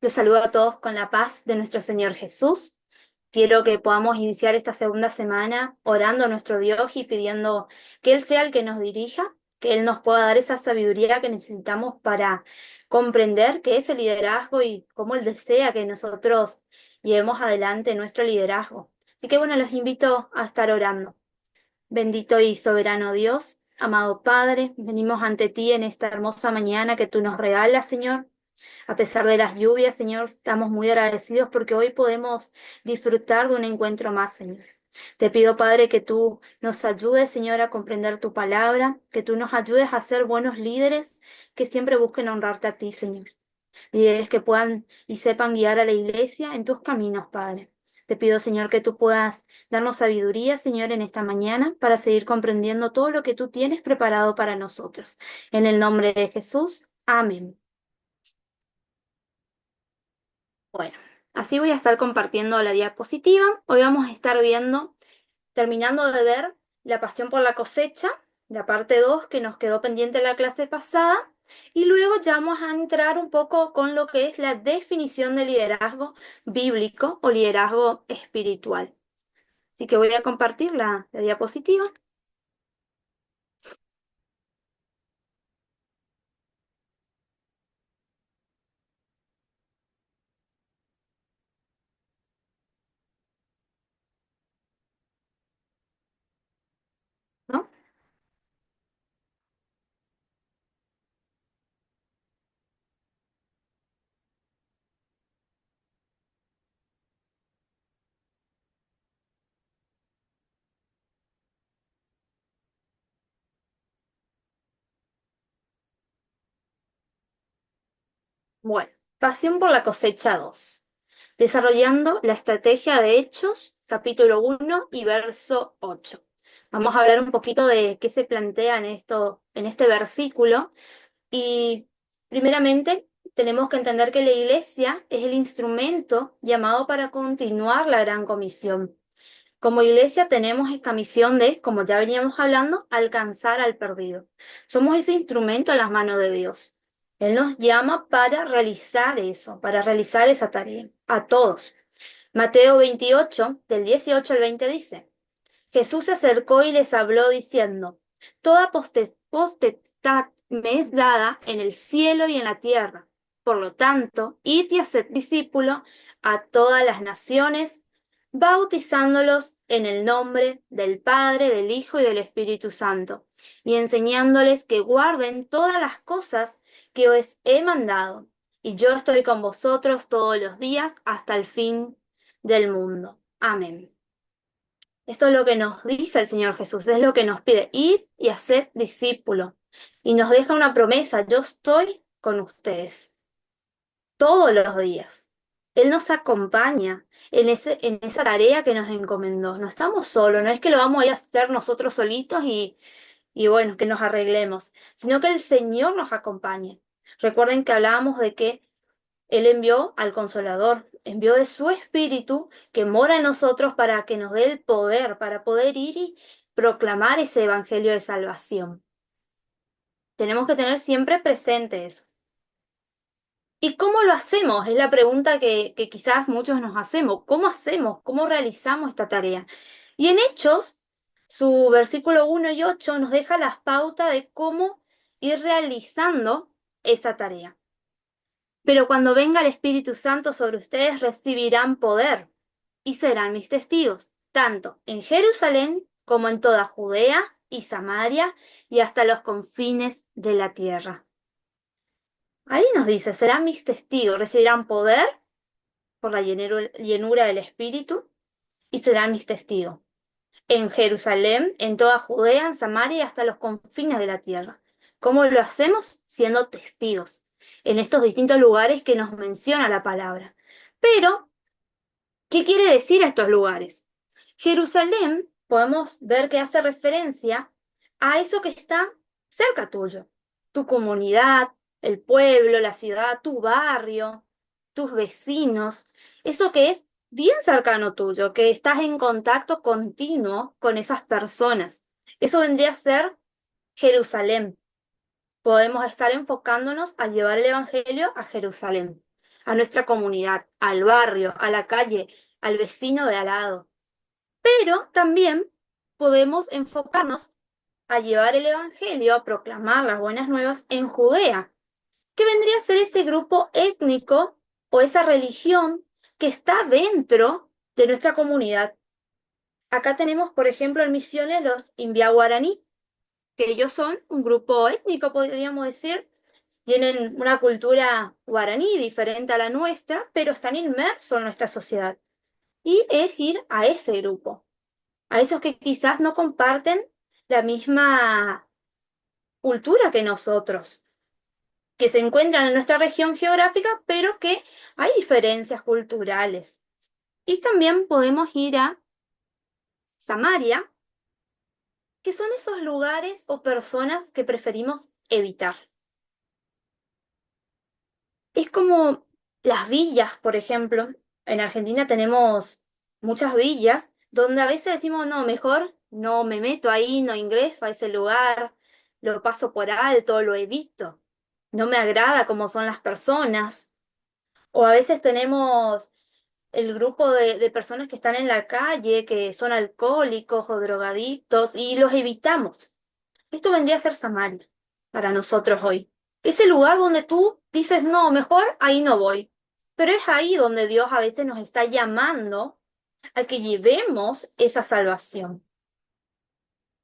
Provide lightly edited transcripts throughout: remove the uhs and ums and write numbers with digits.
Los saludo a todos con la paz de nuestro Señor Jesús. Quiero que podamos iniciar esta segunda semana orando a nuestro Dios y pidiendo que Él sea el que nos dirija, que Él nos pueda dar esa sabiduría que necesitamos para comprender qué es el liderazgo y cómo Él desea que nosotros llevemos adelante nuestro liderazgo. Así que bueno, los invito a estar orando. Bendito y soberano Dios, amado Padre, venimos ante ti en esta hermosa mañana que tú nos regalas, Señor. A pesar de las lluvias, Señor, estamos muy agradecidos porque hoy podemos disfrutar de un encuentro más, Señor. Te pido, Padre, que tú nos ayudes, Señor, a comprender tu palabra, que tú nos ayudes a ser buenos líderes que siempre busquen honrarte a ti, Señor. Líderes que puedan y sepan guiar a la iglesia en tus caminos, Padre. Te pido, Señor, que tú puedas darnos sabiduría, Señor, en esta mañana para seguir comprendiendo todo lo que tú tienes preparado para nosotros. En el nombre de Jesús, amén. Bueno, así voy a estar compartiendo la diapositiva. Hoy vamos a estar viendo, terminando de ver La Pasión por la Cosecha, la parte 2 que nos quedó pendiente en la clase pasada, y luego ya vamos a entrar un poco con lo que es la definición de liderazgo bíblico o liderazgo espiritual. Así que voy a compartir la diapositiva, ¿no? Bueno, Pasión por la Cosecha 2. Desarrollando la estrategia de Hechos, capítulo 1 y verso 8. Vamos a hablar un poquito de qué se plantea en este versículo. Y primeramente, tenemos que entender que la iglesia es el instrumento llamado para continuar la gran comisión. Como iglesia tenemos esta misión de, como ya veníamos hablando, alcanzar al perdido. Somos ese instrumento en las manos de Dios. Él nos llama para realizar eso, para realizar esa tarea, a todos. Mateo 28, del 18 al 20 dice, Jesús se acercó y les habló diciendo, Toda potestad me es dada en el cielo y en la tierra. Por lo tanto, id y haced discípulos a todas las naciones, bautizándolos en el nombre del Padre, del Hijo y del Espíritu Santo, y enseñándoles que guarden todas las cosas que os he mandado. Y yo estoy con vosotros todos los días hasta el fin del mundo. Amén. Esto es lo que nos dice el Señor Jesús, es lo que nos pide, id y haced discípulo. Y nos deja una promesa, yo estoy con ustedes todos los días. Él nos acompaña en esa tarea que nos encomendó. No estamos solos, no es que lo vamos a ir a hacer nosotros solitos y bueno, que nos arreglemos, sino que el Señor nos acompaña. Recuerden que hablábamos de que Él envió al Consolador, envió de su Espíritu que mora en nosotros para que nos dé el poder, para poder ir y proclamar ese Evangelio de salvación. Tenemos que tener siempre presente eso. ¿Y cómo lo hacemos? Es la pregunta que quizás muchos nos hacemos. ¿Cómo hacemos? ¿Cómo realizamos esta tarea? Y en Hechos, su versículo 1 y 8 nos deja las pautas de cómo ir realizando esa tarea. Pero cuando venga el Espíritu Santo sobre ustedes, recibirán poder y serán mis testigos, tanto en Jerusalén como en toda Judea y Samaria y hasta los confines de la tierra. Ahí nos dice, serán mis testigos, recibirán poder por la llenura del Espíritu y serán mis testigos. En Jerusalén, en toda Judea, en Samaria y hasta los confines de la tierra. ¿Cómo lo hacemos? Siendo testigos en estos distintos lugares que nos menciona la palabra. Pero, ¿qué quiere decir estos lugares? Jerusalén, podemos ver que hace referencia a eso que está cerca tuyo, tu comunidad, el pueblo, la ciudad, tu barrio, tus vecinos, eso que es bien cercano tuyo, que estás en contacto continuo con esas personas. Eso vendría a ser Jerusalén. Podemos estar enfocándonos a llevar el Evangelio a Jerusalén. a nuestra comunidad, al barrio, a la calle, al vecino de al lado. Pero también podemos enfocarnos a llevar el Evangelio, a proclamar las buenas nuevas en Judea, que vendría a ser ese grupo étnico o esa religión que está dentro de nuestra comunidad. Acá tenemos, por ejemplo, en Misiones los Imbia Guaraní, que ellos son un grupo étnico, podríamos decir, tienen una cultura guaraní diferente a la nuestra, pero están inmersos en nuestra sociedad. Y es ir a ese grupo, a esos que quizás no comparten la misma cultura que nosotros, que se encuentran en nuestra región geográfica, pero que hay diferencias culturales. Y también podemos ir a Samaria, que son esos lugares o personas que preferimos evitar. Es como las villas, por ejemplo. En Argentina tenemos muchas villas donde a veces decimos, no, mejor no me meto ahí, no ingreso a ese lugar, lo paso por alto, lo evito. No me agrada cómo son las personas. O a veces tenemos el grupo de personas que están en la calle, que son alcohólicos o drogadictos, y los evitamos. Esto vendría a ser Samaria para nosotros hoy. Ese lugar donde tú dices, no, mejor ahí no voy. Pero es ahí donde Dios a veces nos está llamando a que llevemos esa salvación.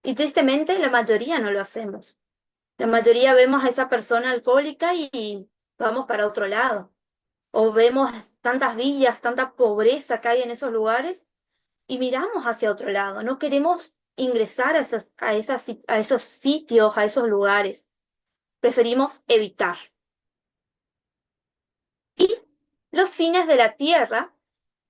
Y tristemente la mayoría no lo hacemos. La mayoría vemos a esa persona alcohólica y vamos para otro lado. O vemos tantas villas, tanta pobreza que hay en esos lugares y miramos hacia otro lado. No queremos ingresar a esos sitios, a esos lugares. Preferimos evitar. Y los fines de la tierra,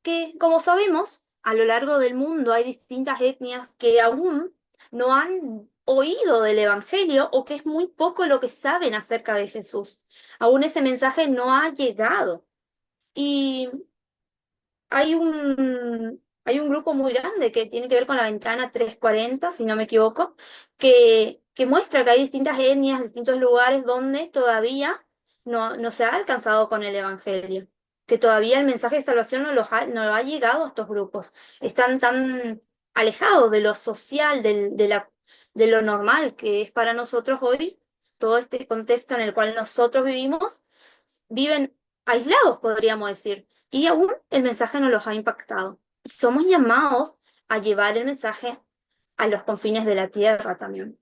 que como sabemos, a lo largo del mundo hay distintas etnias que aún no han oído del Evangelio o que es muy poco lo que saben acerca de Jesús. Aún ese mensaje no ha llegado. Y hay un grupo muy grande que tiene que ver con la ventana 340, si no me equivoco, que muestra que hay distintas etnias, distintos lugares donde todavía no se ha alcanzado con el Evangelio, que todavía el mensaje de salvación no ha llegado a estos grupos. Están tan alejados de lo social, de lo normal que es para nosotros hoy, todo este contexto en el cual nosotros vivimos, viven aislados, podríamos decir, y aún el mensaje no los ha impactado. Y somos llamados a llevar el mensaje a los confines de la tierra también.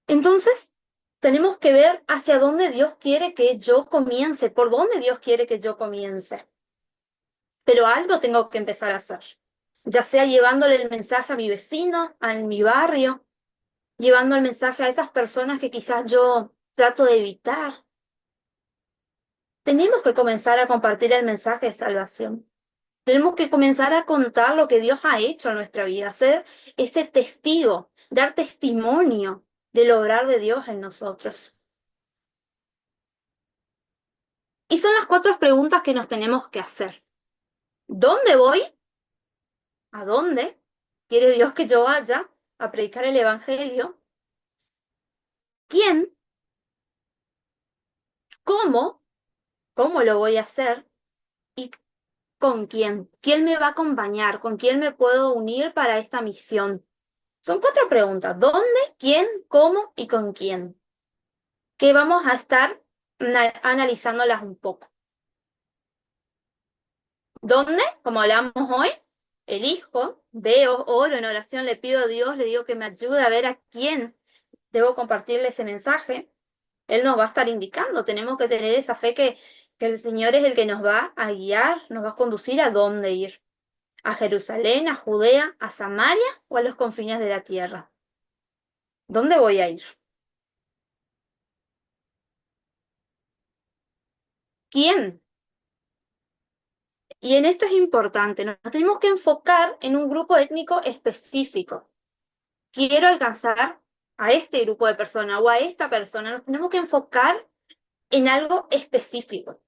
Entonces, tenemos que ver hacia dónde Dios quiere que yo comience, por dónde Dios quiere que yo comience. Pero algo tengo que empezar a hacer, ya sea llevándole el mensaje a mi vecino, a mi barrio, llevando el mensaje a esas personas que quizás yo trato de evitar. Tenemos que comenzar a compartir el mensaje de salvación. Tenemos que comenzar a contar lo que Dios ha hecho en nuestra vida, ser ese testigo, dar testimonio del obrar de Dios en nosotros. Y son las cuatro preguntas que nos tenemos que hacer. ¿Dónde voy? ¿A dónde quiere Dios que yo vaya a predicar el Evangelio? ¿Quién? ¿Cómo? ¿Cómo lo voy a hacer? ¿Y con quién? ¿Quién me va a acompañar? ¿Con quién me puedo unir para esta misión? Son cuatro preguntas. ¿Dónde, quién, cómo y con quién? Que vamos a estar analizándolas un poco. ¿Dónde? Como hablamos hoy, elijo, veo, oro en oración, le pido a Dios, le digo que me ayude a ver a quién debo compartirle ese mensaje. Él nos va a estar indicando. Tenemos que tener esa fe que el Señor es el que nos va a guiar, nos va a conducir a dónde ir. ¿A Jerusalén, a Judea, a Samaria o a los confines de la tierra? ¿Dónde voy a ir? ¿Quién? Y en esto es importante, nos tenemos que enfocar en un grupo étnico específico. Quiero alcanzar a este grupo de personas o a esta persona, nos tenemos que enfocar en algo específico.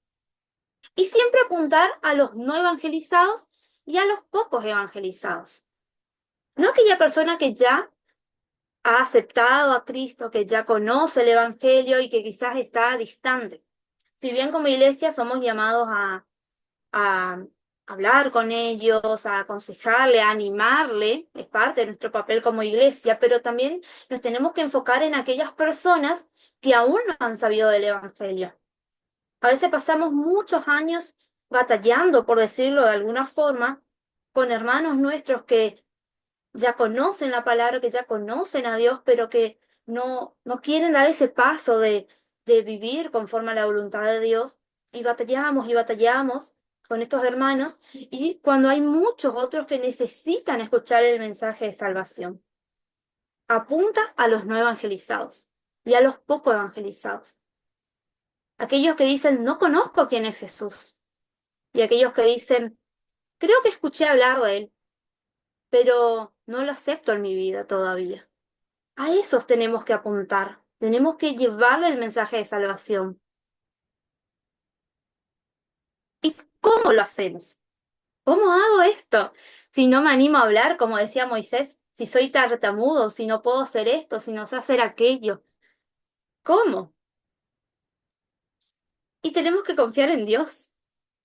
Y siempre apuntar a los no evangelizados y a los pocos evangelizados. No aquella persona que ya ha aceptado a Cristo, que ya conoce el Evangelio y que quizás está distante, Si bien como iglesia somos llamados a hablar con ellos, a aconsejarle, a animarle, es parte de nuestro papel como iglesia, pero también nos tenemos que enfocar en aquellas personas que aún no han sabido del Evangelio. A veces pasamos muchos años batallando, por decirlo de alguna forma, con hermanos nuestros que ya conocen la palabra, que ya conocen a Dios, pero que no quieren dar ese paso de vivir conforme a la voluntad de Dios. Y batallamos con estos hermanos, y cuando hay muchos otros que necesitan escuchar el mensaje de salvación. Apunta a los no evangelizados y a los poco evangelizados. Aquellos que dicen, no conozco quién es Jesús. Y aquellos que dicen, creo que escuché hablar de él, pero no lo acepto en mi vida todavía. A esos tenemos que apuntar, tenemos que llevarle el mensaje de salvación. ¿Y cómo lo hacemos? ¿Cómo hago esto? Si no me animo a hablar, como decía Moisés, si soy tartamudo, si no puedo hacer esto, si no sé hacer aquello. ¿Cómo? Y tenemos que confiar en Dios.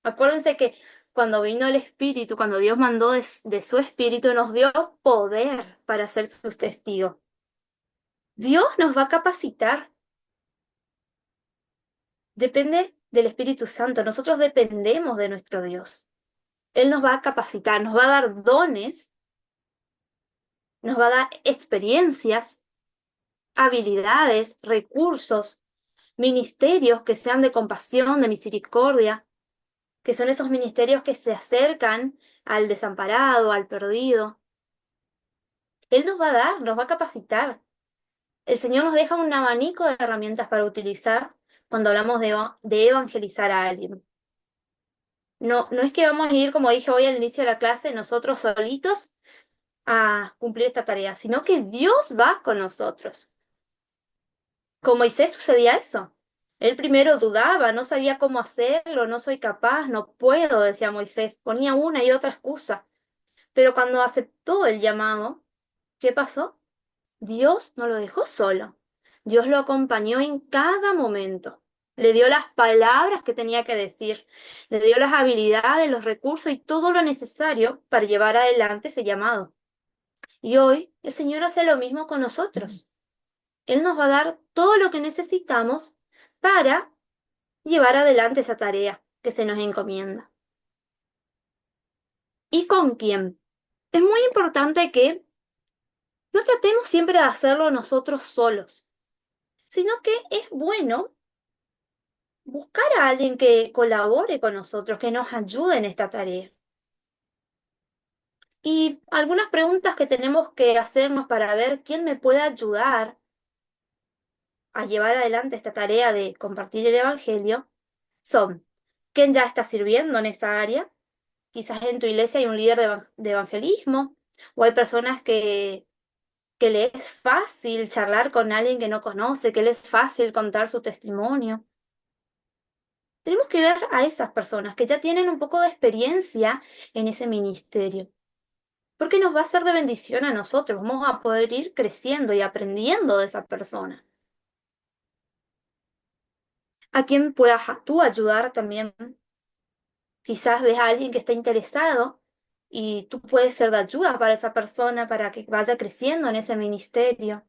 Acuérdense que cuando vino el Espíritu, cuando Dios mandó de su Espíritu, nos dio poder para ser sus testigos. Dios nos va a capacitar. Depende del Espíritu Santo. Nosotros dependemos de nuestro Dios. Él nos va a capacitar, nos va a dar dones, nos va a dar experiencias, habilidades, recursos, ministerios que sean de compasión, de misericordia, que son esos ministerios que se acercan al desamparado, al perdido. Él nos va a dar, nos va a capacitar. El Señor nos deja un abanico de herramientas para utilizar cuando hablamos de evangelizar a alguien. No es que vamos a ir, como dije hoy al inicio de la clase, nosotros solitos a cumplir esta tarea, sino que Dios va con nosotros. Con Moisés sucedía eso. Él primero dudaba, no sabía cómo hacerlo, no soy capaz, no puedo, decía Moisés. Ponía una y otra excusa. Pero cuando aceptó el llamado, ¿qué pasó? Dios no lo dejó solo. Dios lo acompañó en cada momento. Le dio las palabras que tenía que decir, le dio las habilidades, los recursos y todo lo necesario para llevar adelante ese llamado. Y hoy el Señor hace lo mismo con nosotros. Él nos va a dar todo lo que necesitamos para llevar adelante esa tarea que se nos encomienda. ¿Y con quién? Es muy importante que no tratemos siempre de hacerlo nosotros solos, sino que es bueno buscar a alguien que colabore con nosotros, que nos ayude en esta tarea. Y algunas preguntas que tenemos que hacernos para ver quién me puede ayudar a llevar adelante esta tarea de compartir el Evangelio son: ¿quién ya está sirviendo en esa área? Quizás en tu iglesia hay un líder de evangelismo, o hay personas que le es fácil charlar con alguien que no conoce, que le es fácil contar su testimonio. Tenemos que ver a esas personas que ya tienen un poco de experiencia en ese ministerio, porque nos va a ser de bendición a nosotros, vamos a poder ir creciendo y aprendiendo de esa persona. A quien puedas tú ayudar también. Quizás ves a alguien que está interesado y tú puedes ser de ayuda para esa persona para que vaya creciendo en ese ministerio.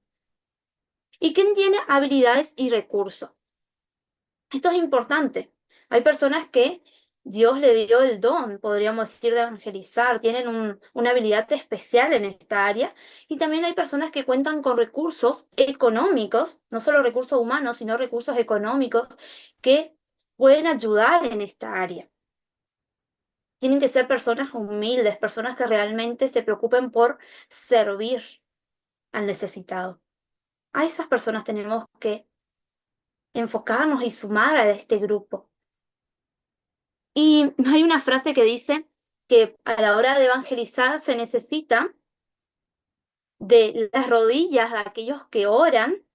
¿Y quién tiene habilidades y recursos? Esto es importante. Hay personas que Dios le dio el don, podríamos decir, de evangelizar, tienen una habilidad especial en esta área, y también hay personas que cuentan con recursos económicos, no solo recursos humanos, sino recursos económicos que pueden ayudar en esta área. Tienen que ser personas humildes, personas que realmente se preocupen por servir al necesitado. A esas personas tenemos que enfocarnos y sumar a este grupo. Y hay una frase que dice que a la hora de evangelizar se necesita de las rodillas de aquellos que oran,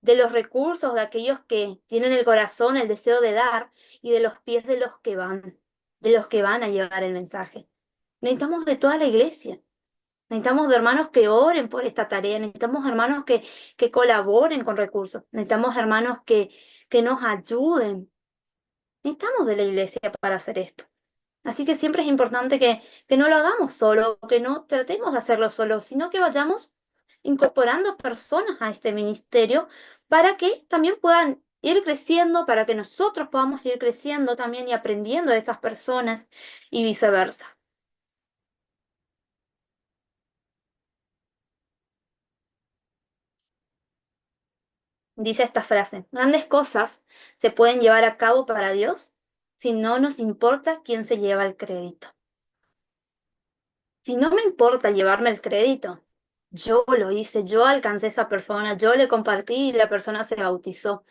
de los recursos de aquellos que tienen el corazón, el deseo de dar, y de los pies de los que van a llevar el mensaje. Necesitamos de toda la iglesia. Necesitamos de hermanos que oren por esta tarea, necesitamos hermanos que colaboren con recursos, necesitamos hermanos que nos ayuden. Necesitamos de la iglesia para hacer esto. Así que siempre es importante que no lo hagamos solo, que no tratemos de hacerlo solo, sino que vayamos incorporando personas a este ministerio para que también puedan ir creciendo, para que nosotros podamos ir creciendo también y aprendiendo de esas personas y viceversa. Dice esta frase, grandes cosas se pueden llevar a cabo para Dios si no nos importa quién se lleva el crédito. Si no me importa llevarme el crédito, yo lo hice, yo alcancé a esa persona, yo le compartí y la persona se bautizó.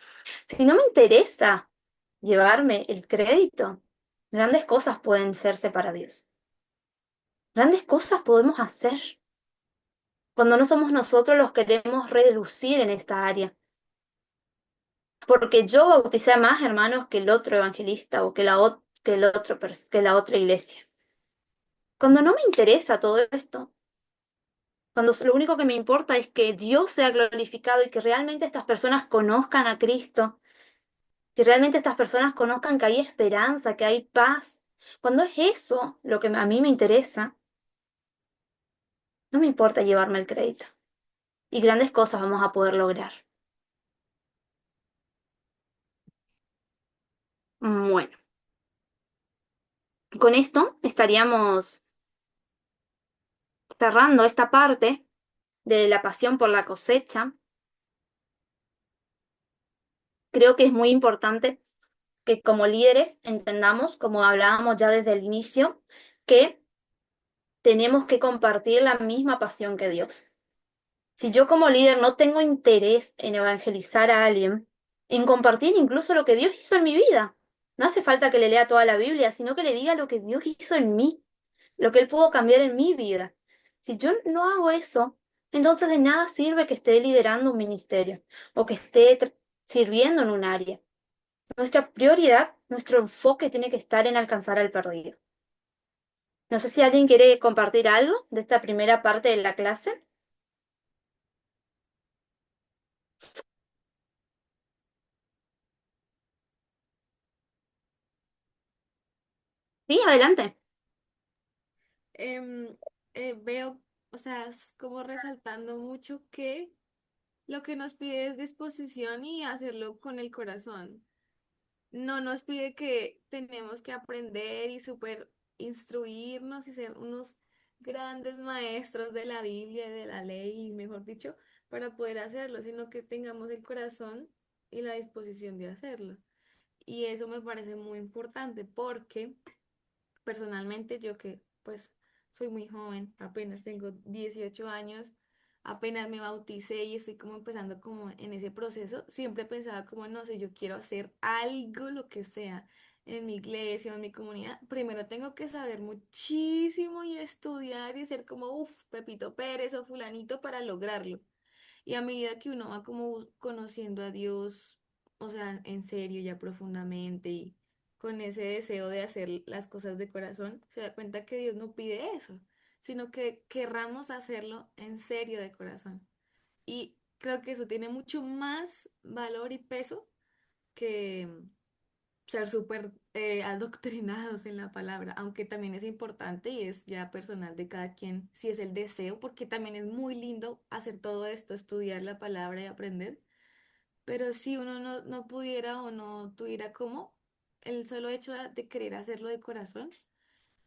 Si no me interesa llevarme el crédito, grandes cosas pueden serse para Dios. Grandes cosas podemos hacer cuando no somos nosotros los que queremos relucir en esta área. Porque yo bauticé a más hermanos que el otro evangelista o que la otra iglesia. Cuando no me interesa todo esto, cuando lo único que me importa es que Dios sea glorificado y que realmente estas personas conozcan a Cristo, que realmente estas personas conozcan que hay esperanza, que hay paz. Cuando es eso lo que a mí me interesa, no me importa llevarme el crédito. Y grandes cosas vamos a poder lograr. Bueno, con esto estaríamos cerrando esta parte de la pasión por la cosecha. Creo que es muy importante que como líderes entendamos, como hablábamos ya desde el inicio, que tenemos que compartir la misma pasión que Dios. Si yo como líder no tengo interés en evangelizar a alguien, en compartir incluso lo que Dios hizo en mi vida, no hace falta que le lea toda la Biblia, sino que le diga lo que Dios hizo en mí, lo que Él pudo cambiar en mi vida. Si yo no hago eso, entonces de nada sirve que esté liderando un ministerio o que esté sirviendo en un área. Nuestra prioridad, nuestro enfoque tiene que estar en alcanzar al perdido. No sé si alguien quiere compartir algo de esta primera parte de la clase. Sí, adelante. em, veo, o sea, es como resaltando mucho que lo que nos pide es disposición y hacerlo con el corazón. No nos pide que tenemos que aprender y súper instruirnos y ser unos grandes maestros de la Biblia y de la ley, mejor dicho, para poder hacerlo, sino que tengamos el corazón y la disposición de hacerlo. Y eso me parece muy importante porque personalmente yo que pues soy muy joven, apenas tengo 18 años, apenas me bauticé y estoy como empezando como en ese proceso, siempre pensaba como no sé, yo quiero hacer algo, lo que sea, en mi iglesia o en mi comunidad, primero tengo que saber muchísimo y estudiar y ser como, uff, Pepito Pérez o fulanito para lograrlo. Y a medida que uno va como conociendo a Dios, o sea, en serio, ya profundamente y con ese deseo de hacer las cosas de corazón, se da cuenta que Dios no pide eso, sino que querramos hacerlo en serio de corazón. Y creo que eso tiene mucho más valor y peso que ser súper adoctrinados en la palabra, aunque también es importante y es ya personal de cada quien si es el deseo, porque también es muy lindo hacer todo esto, estudiar la palabra y aprender, pero si uno no pudiera o no tuviera cómo, el solo hecho de querer hacerlo de corazón,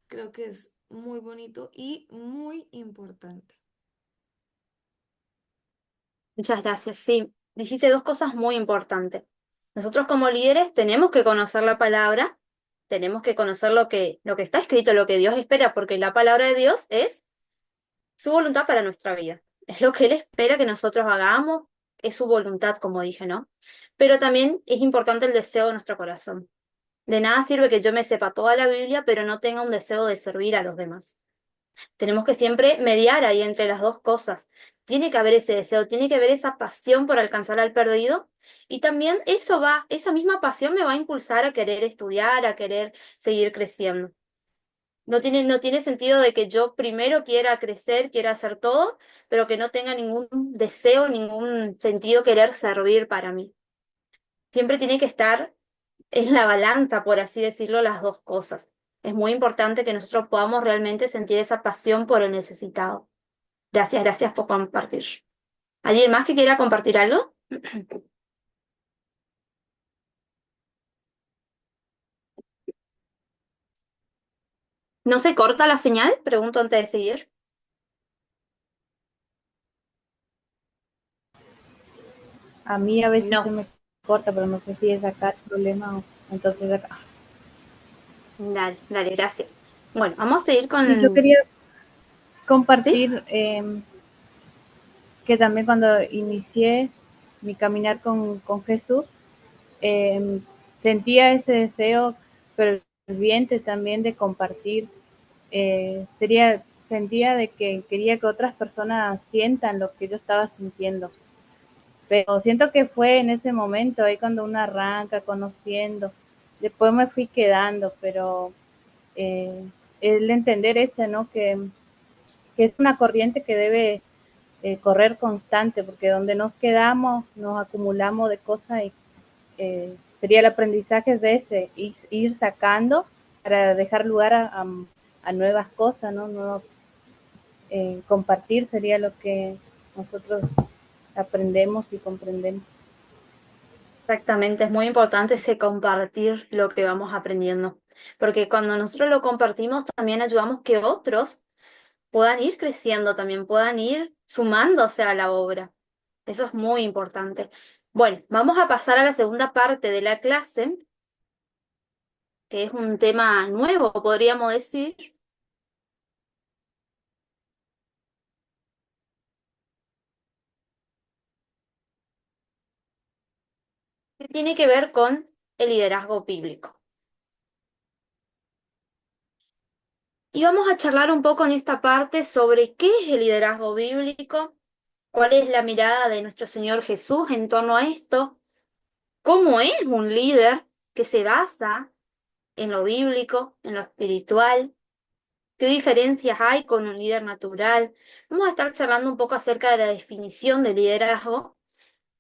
creo que es muy bonito y muy importante. Muchas gracias. Sí, dijiste dos cosas muy importantes. Nosotros como líderes tenemos que conocer la palabra, tenemos que conocer lo que está escrito, lo que Dios espera, porque la palabra de Dios es su voluntad para nuestra vida. Es lo que Él espera que nosotros hagamos, es su voluntad, como dije, ¿no? Pero también es importante el deseo de nuestro corazón. De nada sirve que yo me sepa toda la Biblia, pero no tenga un deseo de servir a los demás. Tenemos que siempre mediar ahí entre las dos cosas. Tiene que haber ese deseo, tiene que haber esa pasión por alcanzar al perdido y también esa misma pasión me va a impulsar a querer estudiar, a querer seguir creciendo. No tiene sentido de que yo primero quiera crecer, quiera hacer todo, pero que no tenga ningún deseo, ningún sentido querer servir para mí. Siempre tiene que estar en la balanza, por así decirlo, las dos cosas. Es muy importante que nosotros podamos realmente sentir esa pasión por el necesitado. Gracias, gracias por compartir. ¿Alguien más que quiera compartir algo? ¿No se corta la señal? Pregunto antes de seguir. A mí a veces se No. me corta, pero no sé si es acá el problema o entonces acá. Dale, dale, gracias. Bueno, vamos a seguir Sí, yo con... quería ¿Sí? compartir que también cuando inicié mi caminar con Jesús, eh, sentía ese deseo ferviente también de compartir. Sentía de que quería que otras personas sientan lo que yo estaba sintiendo. Pero siento que fue en ese momento, ahí cuando uno arranca conociendo. Después me fui quedando, pero eh, el entender ese, ¿no? Que es una corriente que debe correr constante, porque donde nos quedamos, nos acumulamos de cosas y sería el aprendizaje de ese, ir sacando para dejar lugar a nuevas cosas, ¿no? Compartir sería lo que nosotros aprendemos y comprendemos. Exactamente, es muy importante ese compartir lo que vamos aprendiendo, porque cuando nosotros lo compartimos también ayudamos que otros puedan ir creciendo también, puedan ir sumándose a la obra. Eso es muy importante. Bueno, vamos a pasar a la segunda parte de la clase, que es un tema nuevo, podríamos decir, que tiene que ver con el liderazgo bíblico. Y vamos a charlar un poco en esta parte sobre qué es el liderazgo bíblico, cuál es la mirada de nuestro Señor Jesús en torno a esto, cómo es un líder que se basa en lo bíblico, en lo espiritual, qué diferencias hay con un líder natural. Vamos a estar charlando un poco acerca de la definición de liderazgo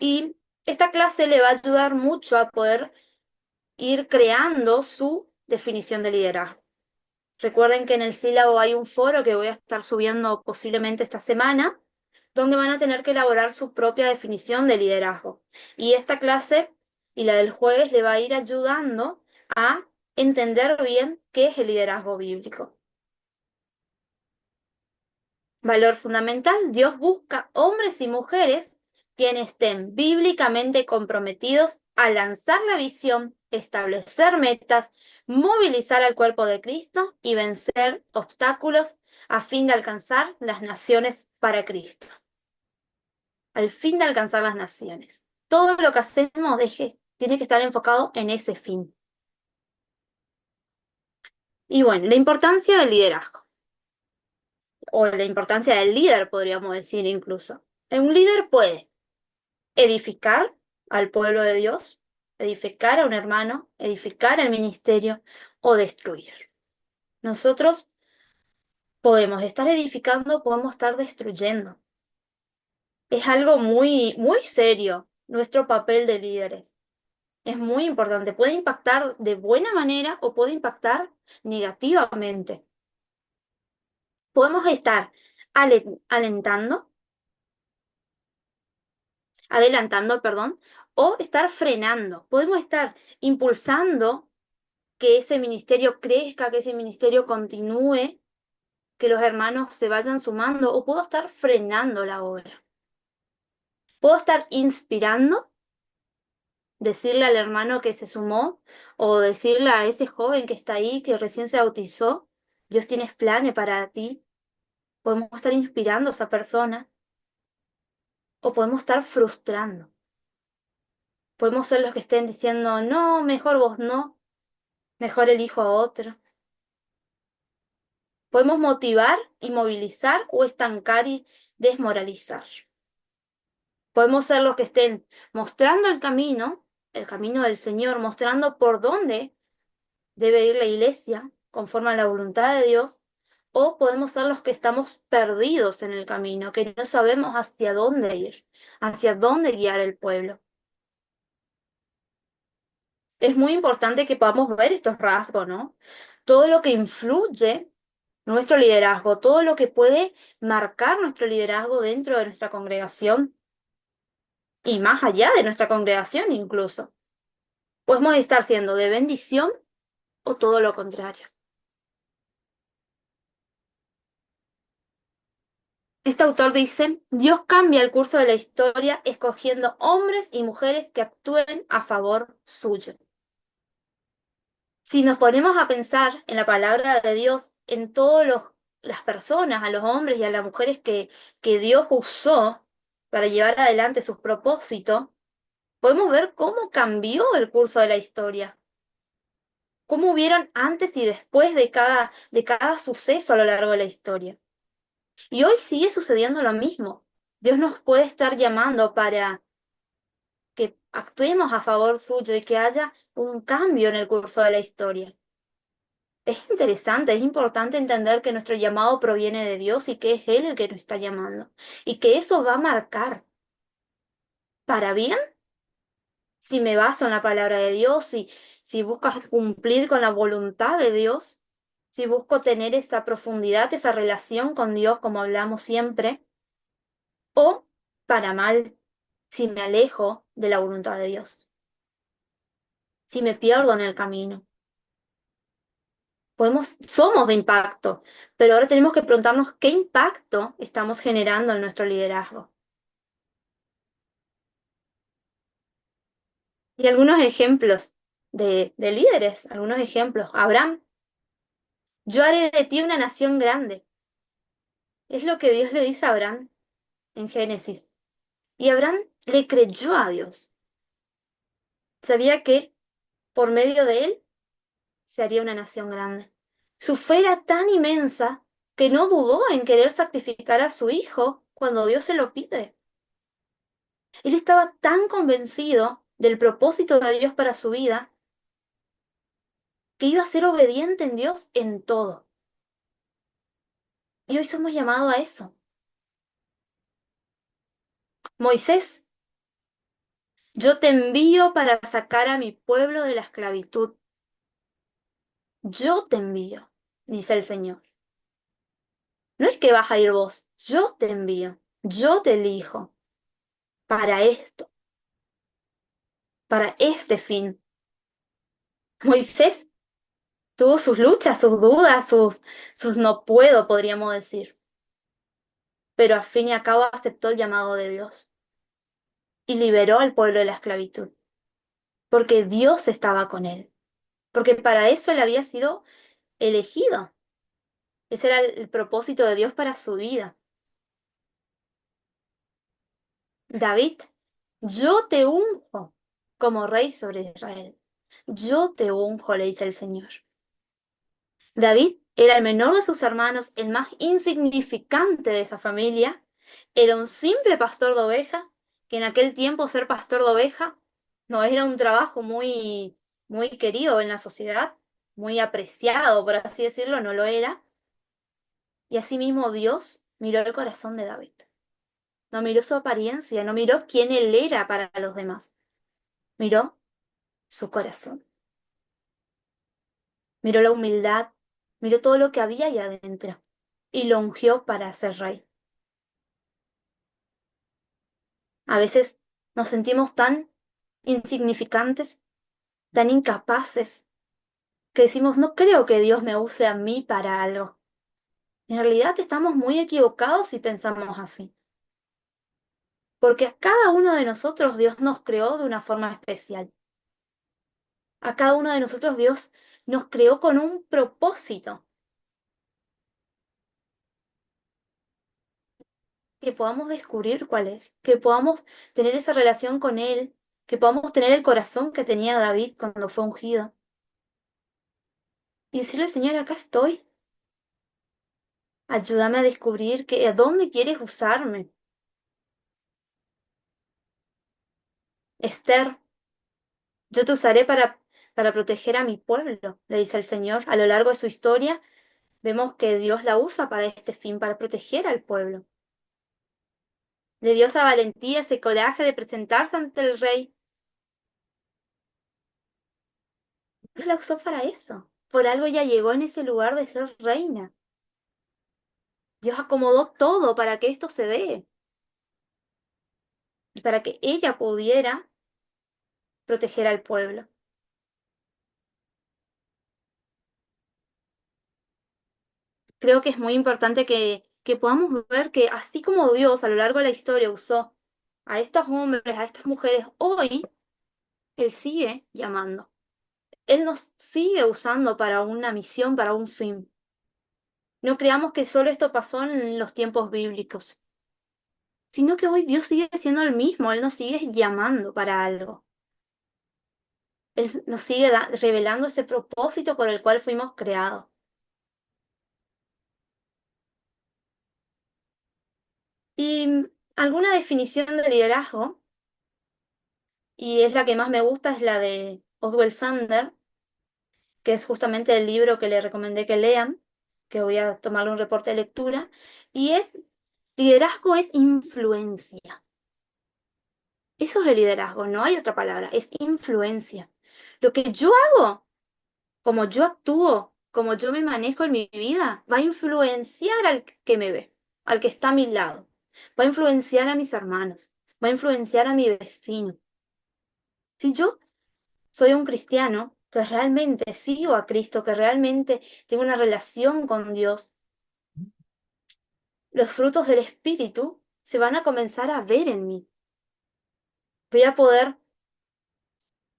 y esta clase le va a ayudar mucho a poder ir creando su definición de liderazgo. Recuerden que en el sílabo hay un foro que voy a estar subiendo posiblemente esta semana, donde van a tener que elaborar su propia definición de liderazgo. Y esta clase y la del jueves le va a ir ayudando a entender bien qué es el liderazgo bíblico. Valor fundamental, Dios busca hombres y mujeres quienes estén bíblicamente comprometidos a lanzar la visión, establecer metas, movilizar al cuerpo de Cristo y vencer obstáculos a fin de alcanzar las naciones para Cristo. Al fin de alcanzar las naciones. Todo lo que hacemos tiene que estar enfocado en ese fin. Y bueno, la importancia del liderazgo, o la importancia del líder, podríamos decir incluso. Un líder puede edificar al pueblo de Dios, edificar a un hermano, edificar el ministerio o destruir. Nosotros podemos estar edificando, podemos estar destruyendo. Es algo muy, muy serio nuestro papel de líderes. Es muy importante. Puede impactar de buena manera o puede impactar negativamente. Podemos estar alentando, adelantando, perdón, o estar frenando. Podemos estar impulsando que ese ministerio crezca, que ese ministerio continúe, que los hermanos se vayan sumando, o puedo estar frenando la obra. Puedo estar inspirando, decirle al hermano que se sumó, o decirle a ese joven que está ahí, que recién se bautizó, Dios tiene planes para ti. Podemos estar inspirando a esa persona, o podemos estar frustrando. Podemos ser los que estén diciendo, no, mejor vos no, mejor elijo a otro. Podemos motivar y movilizar o estancar y desmoralizar. Podemos ser los que estén mostrando el camino del Señor, mostrando por dónde debe ir la iglesia, conforme a la voluntad de Dios, o podemos ser los que estamos perdidos en el camino, que no sabemos hacia dónde ir, hacia dónde guiar el pueblo. Es muy importante que podamos ver estos rasgos, ¿no? Todo lo que influye nuestro liderazgo, todo lo que puede marcar nuestro liderazgo dentro de nuestra congregación y más allá de nuestra congregación incluso. Podemos estar siendo de bendición o todo lo contrario. Este autor dice, Dios cambia el curso de la historia escogiendo hombres y mujeres que actúen a favor suyo. Si nos ponemos a pensar en la palabra de Dios, en todas las personas, a los hombres y a las mujeres que Dios usó para llevar adelante sus propósitos, podemos ver cómo cambió el curso de la historia, cómo hubieron antes y después de cada suceso a lo largo de la historia. Y hoy sigue sucediendo lo mismo. Dios nos puede estar llamando para que actuemos a favor suyo y que haya un cambio en el curso de la historia. Es interesante, es importante entender que nuestro llamado proviene de Dios y que es Él el que nos está llamando. Y que eso va a marcar para bien si me baso en la palabra de Dios, si buscas cumplir con la voluntad de Dios, si busco tener esa profundidad, esa relación con Dios como hablamos siempre, o para mal si me alejo de la voluntad de Dios, si me pierdo en el camino. Somos de impacto, pero ahora tenemos que preguntarnos qué impacto estamos generando en nuestro liderazgo. Y algunos ejemplos de líderes, algunos ejemplos. Abraham, yo haré de ti una nación grande. Es lo que Dios le dice a Abraham en Génesis. Y Abraham le creyó a Dios. Sabía que por medio de él se haría una nación grande. Su fe era tan inmensa que no dudó en querer sacrificar a su hijo cuando Dios se lo pide. Él estaba tan convencido del propósito de Dios para su vida que iba a ser obediente en Dios en todo. Y hoy somos llamados a eso. Moisés, yo te envío para sacar a mi pueblo de la esclavitud. Yo te envío, dice el Señor. No es que vas a ir vos, yo te envío, yo te elijo para esto, para este fin. Moisés tuvo sus luchas, sus dudas, sus no puedo, podríamos decir. Pero al fin y al cabo aceptó el llamado de Dios y liberó al pueblo de la esclavitud, porque Dios estaba con él, porque para eso él había sido elegido. Ese era el propósito de Dios para su vida. David, yo te unjo como rey sobre Israel. Yo te unjo, le dice el Señor. David era el menor de sus hermanos, el más insignificante de esa familia. Era un simple pastor de ovejas, que en aquel tiempo ser pastor de oveja no era un trabajo muy querido en la sociedad, muy apreciado, por así decirlo, no lo era. Y asimismo Dios miró el corazón de David. No miró su apariencia, no miró quién él era para los demás. Miró su corazón. Miró la humildad, miró todo lo que había ahí adentro y lo ungió para ser rey. A veces nos sentimos tan insignificantes, tan incapaces, que decimos, no creo que Dios me use a mí para algo. En realidad estamos muy equivocados si pensamos así. Porque a cada uno de nosotros Dios nos creó de una forma especial. A cada uno de nosotros Dios nos creó con un propósito. Que podamos descubrir cuál es, que podamos tener esa relación con Él, que podamos tener el corazón que tenía David cuando fue ungido. Y decirle al Señor, acá estoy. Ayúdame a descubrir a dónde quieres usarme. Esther, yo te usaré para proteger a mi pueblo, le dice el Señor. A lo largo de su historia vemos que Dios la usa para este fin, para proteger al pueblo. Le dio esa valentía, ese coraje de presentarse ante el rey. Dios la usó para eso. Por algo ella llegó en ese lugar de ser reina. Dios acomodó todo para que esto se dé y para que ella pudiera proteger al pueblo. Creo que es muy importante que podamos ver que así como Dios a lo largo de la historia usó a estos hombres, a estas mujeres, hoy Él sigue llamando. Él nos sigue usando para una misión, para un fin. No creamos que solo esto pasó en los tiempos bíblicos, sino que hoy Dios sigue siendo el mismo, Él nos sigue llamando para algo. Él nos sigue revelando ese propósito por el cual fuimos creados. Y alguna definición de liderazgo, y es la que más me gusta, es la de Oswald Sander, que es justamente el libro que le recomendé que lean, que voy a tomarle un reporte de lectura, y es, liderazgo es influencia. Eso es el liderazgo, no hay otra palabra, es influencia. Lo que yo hago, como yo actúo, como yo me manejo en mi vida, va a influenciar al que me ve, al que está a mi lado, va a influenciar a mis hermanos, va a influenciar a mi vecino. Si yo soy un cristiano que realmente sigo a Cristo, que realmente tengo una relación con Dios, los frutos del Espíritu se van a comenzar a ver en mí. Voy a poder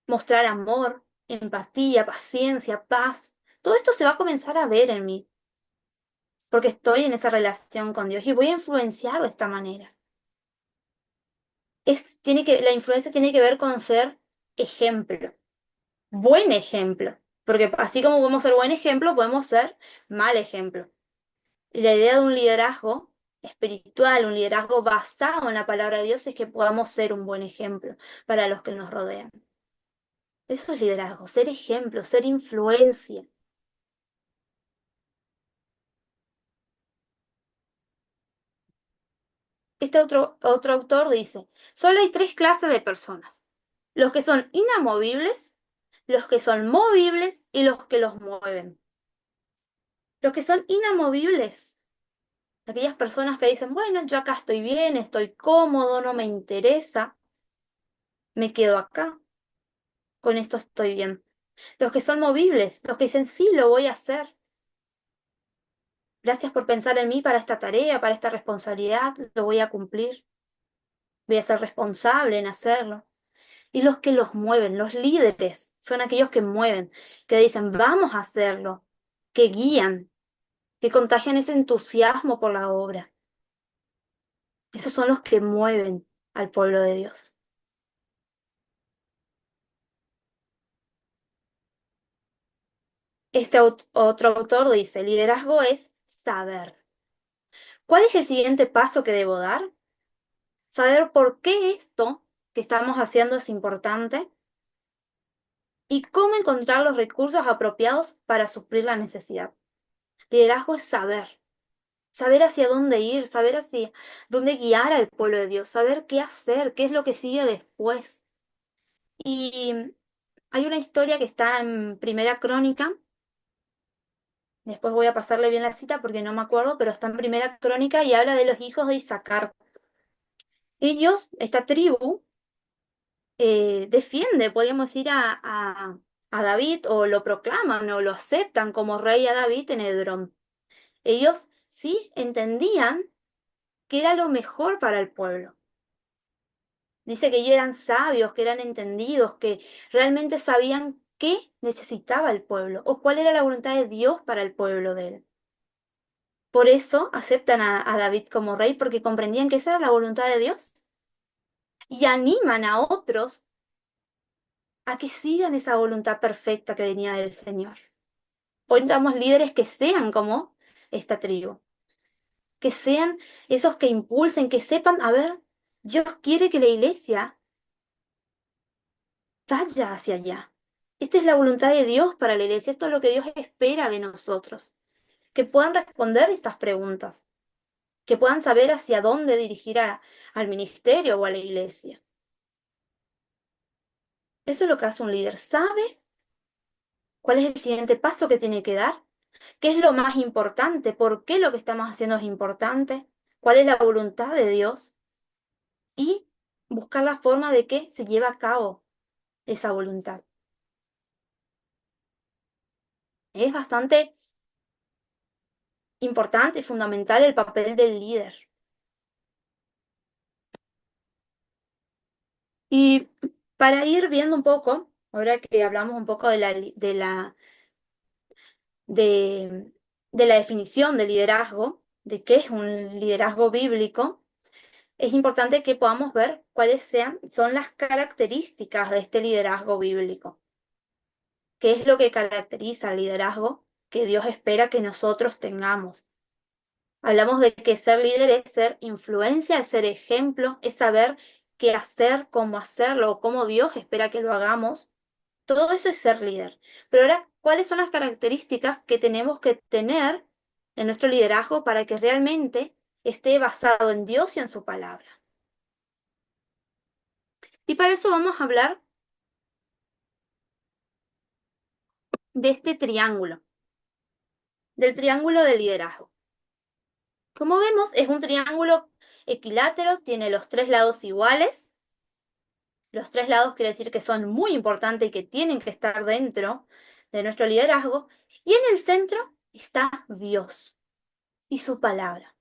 mostrar amor, empatía, paciencia, paz. Todo esto se va a comenzar a ver en mí, porque estoy en esa relación con Dios y voy a influenciar de esta manera. La influencia tiene que ver con ser ejemplo, buen ejemplo, porque así como podemos ser buen ejemplo, podemos ser mal ejemplo. Y la idea de un liderazgo espiritual, un liderazgo basado en la palabra de Dios, es que podamos ser un buen ejemplo para los que nos rodean. Eso es liderazgo, ser ejemplo, ser influencia. Este otro autor dice, solo hay tres clases de personas: los que son inamovibles, los que son movibles y los que los mueven. Los que son inamovibles, aquellas personas que dicen, bueno, yo acá estoy bien, estoy cómodo, no me interesa, me quedo acá, con esto estoy bien. Los que son movibles, los que dicen, sí, lo voy a hacer. Gracias por pensar en mí para esta tarea, para esta responsabilidad, lo voy a cumplir. Voy a ser responsable en hacerlo. Y los que los mueven, los líderes, son aquellos que mueven, que dicen, vamos a hacerlo, que guían, que contagian ese entusiasmo por la obra. Esos son los que mueven al pueblo de Dios. Este otro autor dice, liderazgo es saber. ¿Cuál es el siguiente paso que debo dar? Saber por qué esto que estamos haciendo es importante y cómo encontrar los recursos apropiados para suplir la necesidad. Liderazgo es saber hacia dónde ir, saber hacia dónde guiar al pueblo de Dios, saber qué hacer, qué es lo que sigue después. Y hay una historia que está en Primera Crónica, después voy a pasarle bien la cita porque no me acuerdo, pero está en Primera Crónica y habla de los hijos de Isaacar. Ellos, esta tribu, defiende, podríamos decir, a David, o lo proclaman o lo aceptan como rey a David en Edrón. Ellos sí entendían que era lo mejor para el pueblo. Dice que ellos eran sabios, que eran entendidos, que realmente sabían qué necesitaba el pueblo o cuál era la voluntad de Dios para el pueblo de él. Por eso aceptan a David como rey, porque comprendían que esa era la voluntad de Dios. Y animan a otros a que sigan esa voluntad perfecta que venía del Señor. Hoy necesitamos líderes que sean como esta tribu, que sean esos que impulsen, que sepan, a ver, Dios quiere que la iglesia vaya hacia allá. Esta es la voluntad de Dios para la iglesia, esto es lo que Dios espera de nosotros, que puedan responder estas preguntas, que puedan saber hacia dónde dirigir al ministerio o a la iglesia. Eso es lo que hace un líder, sabe cuál es el siguiente paso que tiene que dar, qué es lo más importante, por qué lo que estamos haciendo es importante, cuál es la voluntad de Dios y buscar la forma de que se lleve a cabo esa voluntad. Es bastante importante y fundamental el papel del líder. Y para ir viendo un poco, ahora que hablamos un poco de, de la definición de liderazgo, de qué es un liderazgo bíblico, es importante que podamos ver cuáles son las características de este liderazgo bíblico. ¿Qué es lo que caracteriza al liderazgo que Dios espera que nosotros tengamos? Hablamos de que ser líder es ser influencia, es ser ejemplo, es saber qué hacer, cómo hacerlo, cómo Dios espera que lo hagamos. Todo eso es ser líder. Pero ahora, ¿cuáles son las características que tenemos que tener en nuestro liderazgo para que realmente esté basado en Dios y en su palabra? Y para eso vamos a hablar de este triángulo, del triángulo de liderazgo. Como vemos, es un triángulo equilátero, tiene los tres lados iguales. Los tres lados quiere decir que son muy importantes y que tienen que estar dentro de nuestro liderazgo. Y en el centro está Dios y su palabra.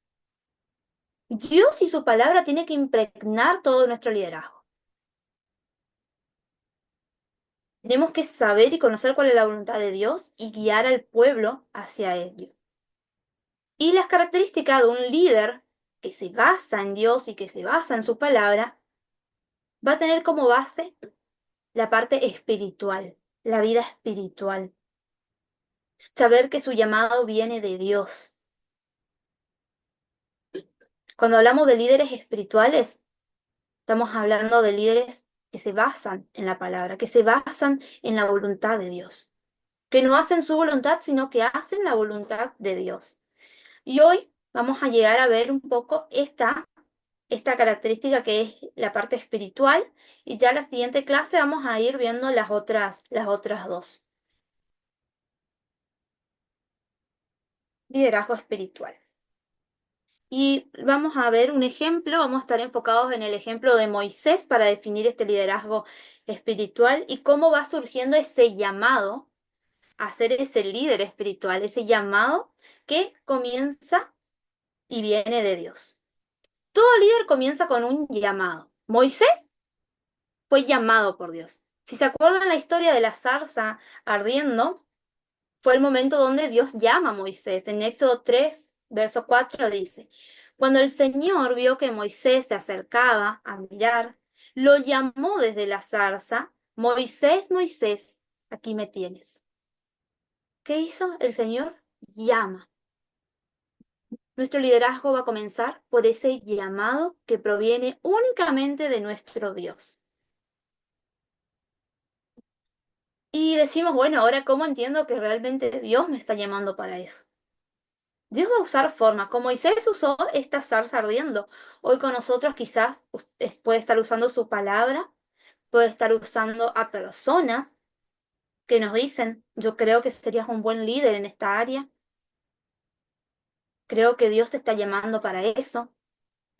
Dios y su palabra tienen que impregnar todo nuestro liderazgo. Tenemos que saber y conocer cuál es la voluntad de Dios y guiar al pueblo hacia ello. Y las características de un líder que se basa en Dios y que se basa en su palabra, va a tener como base la parte espiritual, la vida espiritual. Saber que su llamado viene de Dios. Cuando hablamos de líderes espirituales, estamos hablando de líderes que se basan en la palabra, que se basan en la voluntad de Dios, que no hacen su voluntad, sino que hacen la voluntad de Dios. Y hoy vamos a llegar a ver un poco esta característica que es la parte espiritual, y ya en la siguiente clase vamos a ir viendo las otras dos. Liderazgo espiritual. Y vamos a ver un ejemplo, vamos a estar enfocados en el ejemplo de Moisés para definir este liderazgo espiritual y cómo va surgiendo ese llamado a ser ese líder espiritual, ese llamado que comienza y viene de Dios. Todo líder comienza con un llamado. Moisés fue llamado por Dios. Si se acuerdan la historia de la zarza ardiendo, fue el momento donde Dios llama a Moisés. En Éxodo 3, verso 4 dice, cuando el Señor vio que Moisés se acercaba a mirar, lo llamó desde la zarza, Moisés, Moisés, aquí me tienes. ¿Qué hizo el Señor? Llama. Nuestro liderazgo va a comenzar por ese llamado que proviene únicamente de nuestro Dios. Y decimos, bueno, ahora ¿cómo entiendo que realmente Dios me está llamando para eso? Dios va a usar formas, como Moisés usó esta zarza ardiendo. Hoy con nosotros quizás usted puede estar usando su palabra, puede estar usando a personas que nos dicen, yo creo que serías un buen líder en esta área, creo que Dios te está llamando para eso.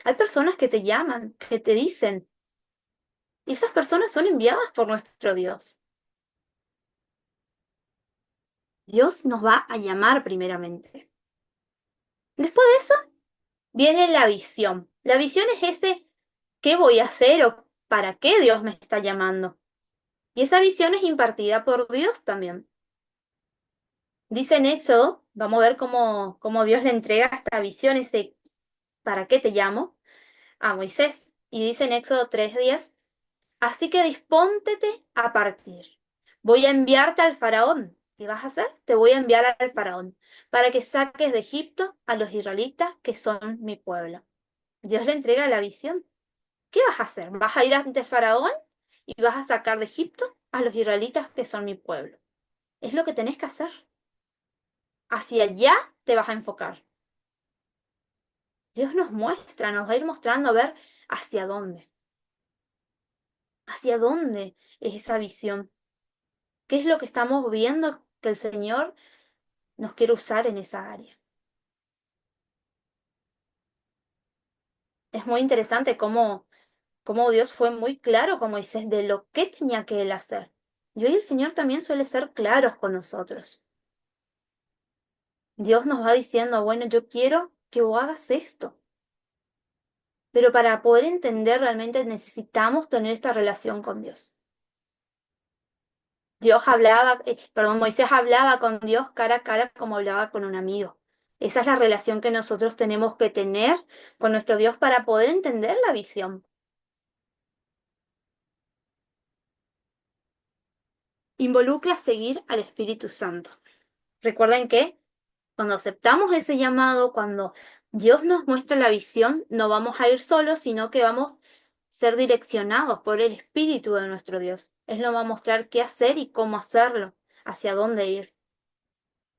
Hay personas que te llaman, que te dicen, y esas personas son enviadas por nuestro Dios. Dios nos va a llamar primeramente. Después de eso viene la visión. La visión es ese, ¿qué voy a hacer o para qué Dios me está llamando? Y esa visión es impartida por Dios también. Dice en Éxodo, vamos a ver cómo Dios le entrega esta visión, ese ¿para qué te llamo? A Moisés. Y dice en Éxodo 3:10, así que dispóntete a partir. Voy a enviarte al faraón. ¿Qué vas a hacer? Te voy a enviar al faraón para que saques de Egipto a los israelitas que son mi pueblo. Dios le entrega la visión. ¿Qué vas a hacer? ¿Vas a ir ante el faraón y vas a sacar de Egipto a los israelitas que son mi pueblo. Es lo que tenés que hacer. Hacia allá te vas a enfocar. Dios nos muestra, nos va a ir mostrando a ver hacia dónde es esa visión. ¿Qué es lo que estamos viendo que el Señor nos quiere usar en esa área? Es muy interesante cómo Dios fue muy claro con Moisés de lo que tenía que él hacer. Y hoy el Señor también suele ser claros con nosotros. Dios nos va diciendo, bueno, yo quiero que vos hagas esto. Pero para poder entender realmente necesitamos tener esta relación con Dios. Moisés hablaba con Dios cara a cara como hablaba con un amigo. Esa es la relación que nosotros tenemos que tener con nuestro Dios para poder entender la visión. Involucra seguir al Espíritu Santo. Recuerden que cuando aceptamos ese llamado, cuando Dios nos muestra la visión, no vamos a ir solos, sino que vamos a ser direccionados por el Espíritu de nuestro Dios. Él nos va a mostrar qué hacer y cómo hacerlo, hacia dónde ir.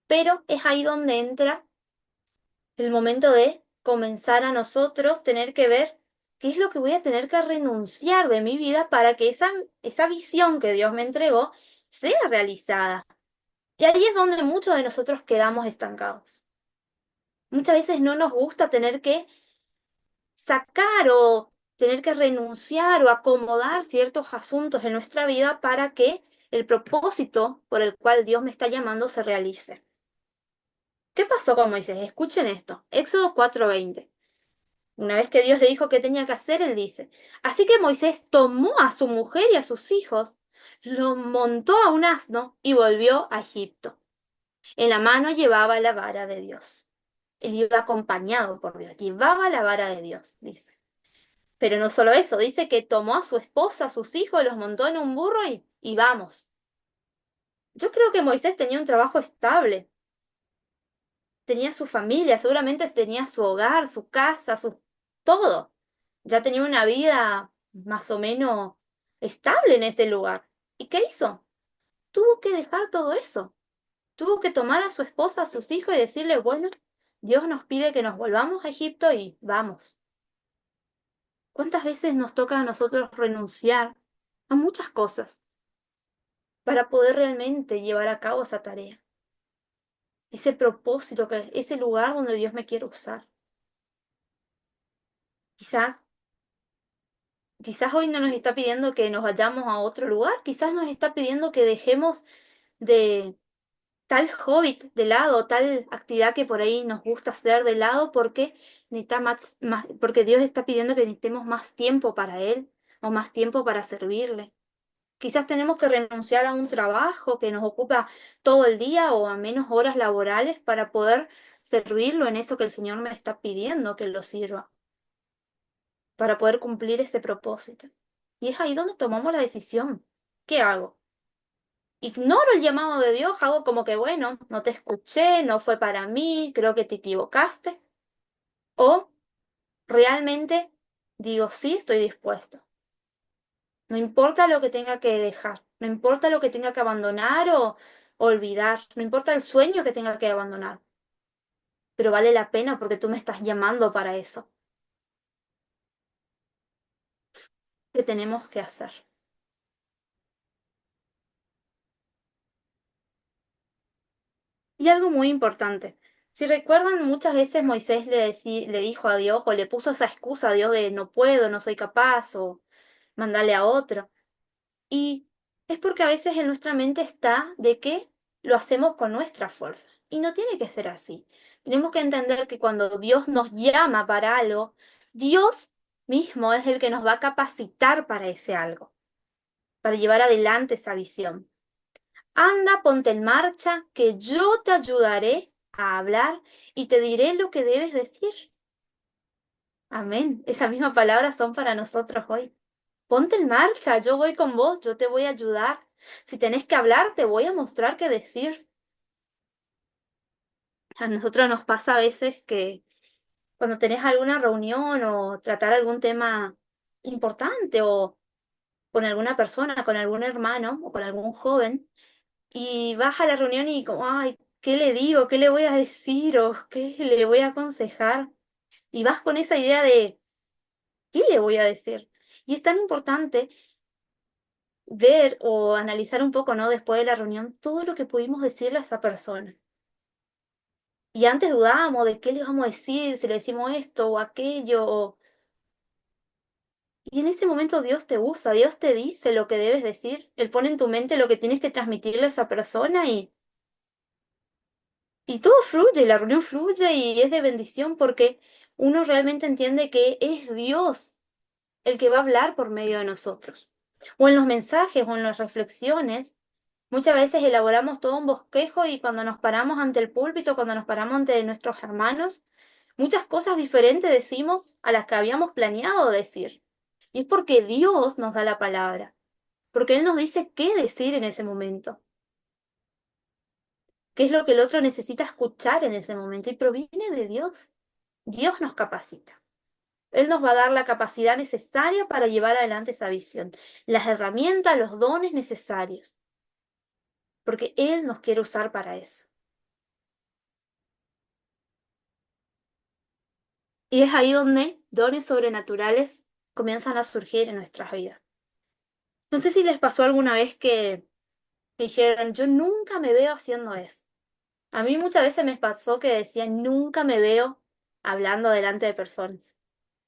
Pero es ahí donde entra el momento de comenzar a nosotros tener que ver qué es lo que voy a tener que renunciar de mi vida para que esa visión que Dios me entregó sea realizada. Y ahí es donde muchos de nosotros quedamos estancados. Muchas veces no nos gusta tener que sacar o tener que renunciar o acomodar ciertos asuntos en nuestra vida para que el propósito por el cual Dios me está llamando se realice. ¿Qué pasó con Moisés? Escuchen esto. Éxodo 4:20. Una vez que Dios le dijo qué tenía que hacer, él dice, así que Moisés tomó a su mujer y a sus hijos, lo montó a un asno y volvió a Egipto. En la mano llevaba la vara de Dios. Él iba acompañado por Dios, llevaba la vara de Dios, dice. Pero no solo eso, dice que tomó a su esposa, a sus hijos, los montó en un burro y vamos. Yo creo que Moisés tenía un trabajo estable, tenía su familia, seguramente tenía su hogar, su casa, su todo. Ya tenía una vida más o menos estable en ese lugar. ¿Y qué hizo? Tuvo que dejar todo eso. Tuvo que tomar a su esposa, a sus hijos y decirle, bueno, Dios nos pide que nos volvamos a Egipto y vamos. ¿Cuántas veces nos toca a nosotros renunciar a muchas cosas para poder realmente llevar a cabo esa tarea? Ese propósito, ese lugar donde Dios me quiere usar. Quizás, quizás hoy no nos está pidiendo que nos vayamos a otro lugar, quizás nos está pidiendo que dejemos de tal hobby de lado, tal actividad que por ahí nos gusta hacer de lado porque porque Dios está pidiendo que necesitemos más tiempo para Él o más tiempo para servirle. Quizás tenemos que renunciar a un trabajo que nos ocupa todo el día o a menos horas laborales para poder servirlo en eso que el Señor me está pidiendo que lo sirva, para poder cumplir ese propósito. Y es ahí donde tomamos la decisión. ¿Qué hago? Ignoro el llamado de Dios, hago como que, bueno, no te escuché, no fue para mí, creo que te equivocaste. O realmente digo, sí, estoy dispuesto. No importa lo que tenga que dejar, no importa lo que tenga que abandonar o olvidar, no importa el sueño que tenga que abandonar, pero vale la pena porque tú me estás llamando para eso. ¿Qué tenemos que hacer? Y algo muy importante. Si recuerdan, muchas veces Moisés le dijo a Dios o le puso esa excusa a Dios de no puedo, no soy capaz o mandarle a otro. Y es porque a veces en nuestra mente está de que lo hacemos con nuestra fuerza. Y no tiene que ser así. Tenemos que entender que cuando Dios nos llama para algo, Dios mismo es el que nos va a capacitar para ese algo, para llevar adelante esa visión. Anda, ponte en marcha, que yo te ayudaré a hablar y te diré lo que debes decir. Amén. Esas mismas palabras son para nosotros hoy. Ponte en marcha, yo voy con vos, yo te voy a ayudar. Si tenés que hablar, te voy a mostrar qué decir. A nosotros nos pasa a veces que cuando tenés alguna reunión o tratar algún tema importante o con alguna persona, con algún hermano o con algún joven, y vas a la reunión y como, ay, ¿qué le digo? ¿Qué le voy a decir? ¿O qué le voy a aconsejar? Y vas con esa idea de, ¿qué le voy a decir? Y es tan importante ver o analizar un poco, ¿no? Después de la reunión, todo lo que pudimos decirle a esa persona. Y antes dudábamos de qué le vamos a decir, si le decimos esto o aquello. Y en ese momento Dios te usa, Dios te dice lo que debes decir. Él pone en tu mente lo que tienes que transmitirle a esa persona y todo fluye, la reunión fluye y es de bendición porque uno realmente entiende que es Dios el que va a hablar por medio de nosotros. O en los mensajes o en las reflexiones, muchas veces elaboramos todo un bosquejo y cuando nos paramos ante el púlpito, cuando nos paramos ante nuestros hermanos, muchas cosas diferentes decimos a las que habíamos planeado decir. Y es porque Dios nos da la palabra, porque Él nos dice qué decir en ese momento, qué es lo que el otro necesita escuchar en ese momento y proviene de Dios. Dios nos capacita. Él nos va a dar la capacidad necesaria para llevar adelante esa visión, las herramientas, los dones necesarios, porque Él nos quiere usar para eso. Y es ahí donde dones sobrenaturales comienzan a surgir en nuestras vidas. No sé si les pasó alguna vez que dijeron, yo nunca me veo haciendo eso. A mí muchas veces me pasó que decían, nunca me veo hablando delante de personas.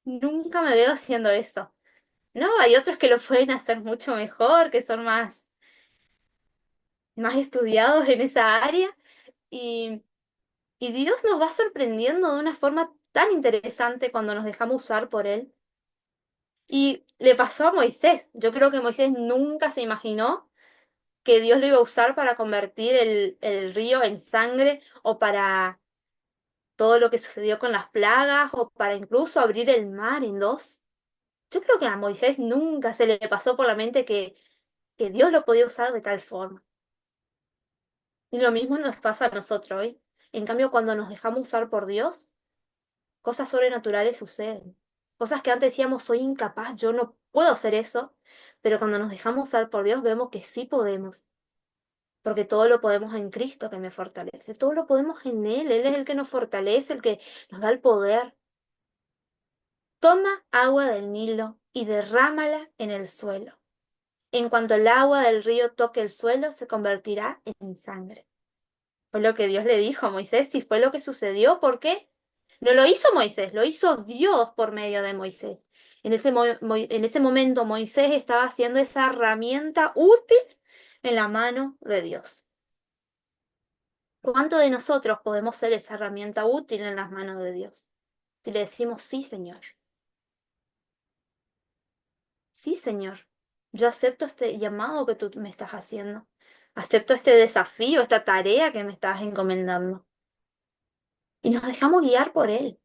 Nunca me veo haciendo eso. No, hay otros que lo pueden hacer mucho mejor, que son más estudiados en esa área y, y Dios nos va sorprendiendo de una forma tan interesante cuando nos dejamos usar por Él. Y le pasó a Moisés. Yo creo que Moisés nunca se imaginó que Dios lo iba a usar para convertir el río en sangre o para todo lo que sucedió con las plagas o para incluso abrir el mar en dos. Yo creo que a Moisés nunca se le pasó por la mente que Dios lo podía usar de tal forma. Y lo mismo nos pasa a nosotros hoy. En cambio, cuando nos dejamos usar por Dios, cosas sobrenaturales suceden. Cosas que antes decíamos, soy incapaz, yo no puedo hacer eso. Pero cuando nos dejamos usar por Dios, vemos que sí podemos. Porque todo lo podemos en Cristo que me fortalece. Todo lo podemos en Él. Él es el que nos fortalece, el que nos da el poder. Toma agua del Nilo y derrámala en el suelo. En cuanto el agua del río toque el suelo, se convertirá en sangre. Fue lo que Dios le dijo a Moisés y fue lo que sucedió. ¿Por qué? No lo hizo Moisés, lo hizo Dios por medio de Moisés. En ese momento Moisés estaba haciendo esa herramienta útil en la mano de Dios. ¿Cuánto de nosotros podemos ser esa herramienta útil en las manos de Dios? Si le decimos, sí, Señor, sí, Señor, yo acepto este llamado que tú me estás haciendo, acepto este desafío, esta tarea que me estás encomendando. Y nos dejamos guiar por Él.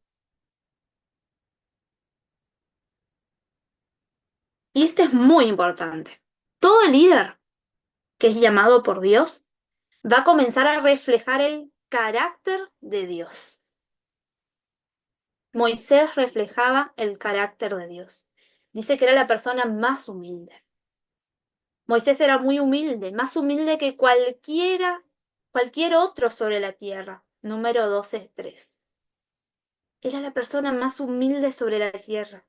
Y este es muy importante. Todo líder que es llamado por Dios va a comenzar a reflejar el carácter de Dios. Moisés reflejaba el carácter de Dios. Dice que era la persona más humilde. Moisés era muy humilde, más humilde que cualquier otro sobre la tierra. Número 12:3. Era la persona más humilde sobre la tierra.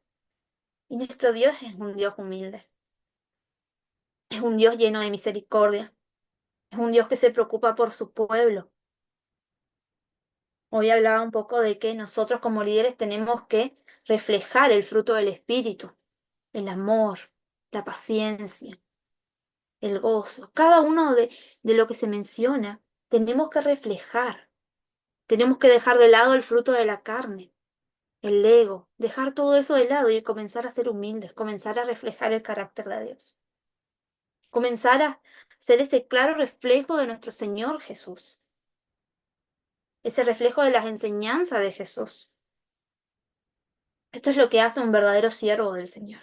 Y nuestro Dios es un Dios humilde. Es un Dios lleno de misericordia. Es un Dios que se preocupa por su pueblo. Hoy hablaba un poco de que nosotros como líderes tenemos que reflejar el fruto del Espíritu, el amor, la paciencia, el gozo. Cada uno de lo que se menciona, tenemos que reflejar. Tenemos que dejar de lado el fruto de la carne, el ego, dejar todo eso de lado y comenzar a ser humildes, comenzar a reflejar el carácter de Dios. Comenzar a ser ese claro reflejo de nuestro Señor Jesús, ese reflejo de las enseñanzas de Jesús. Esto es lo que hace un verdadero siervo del Señor,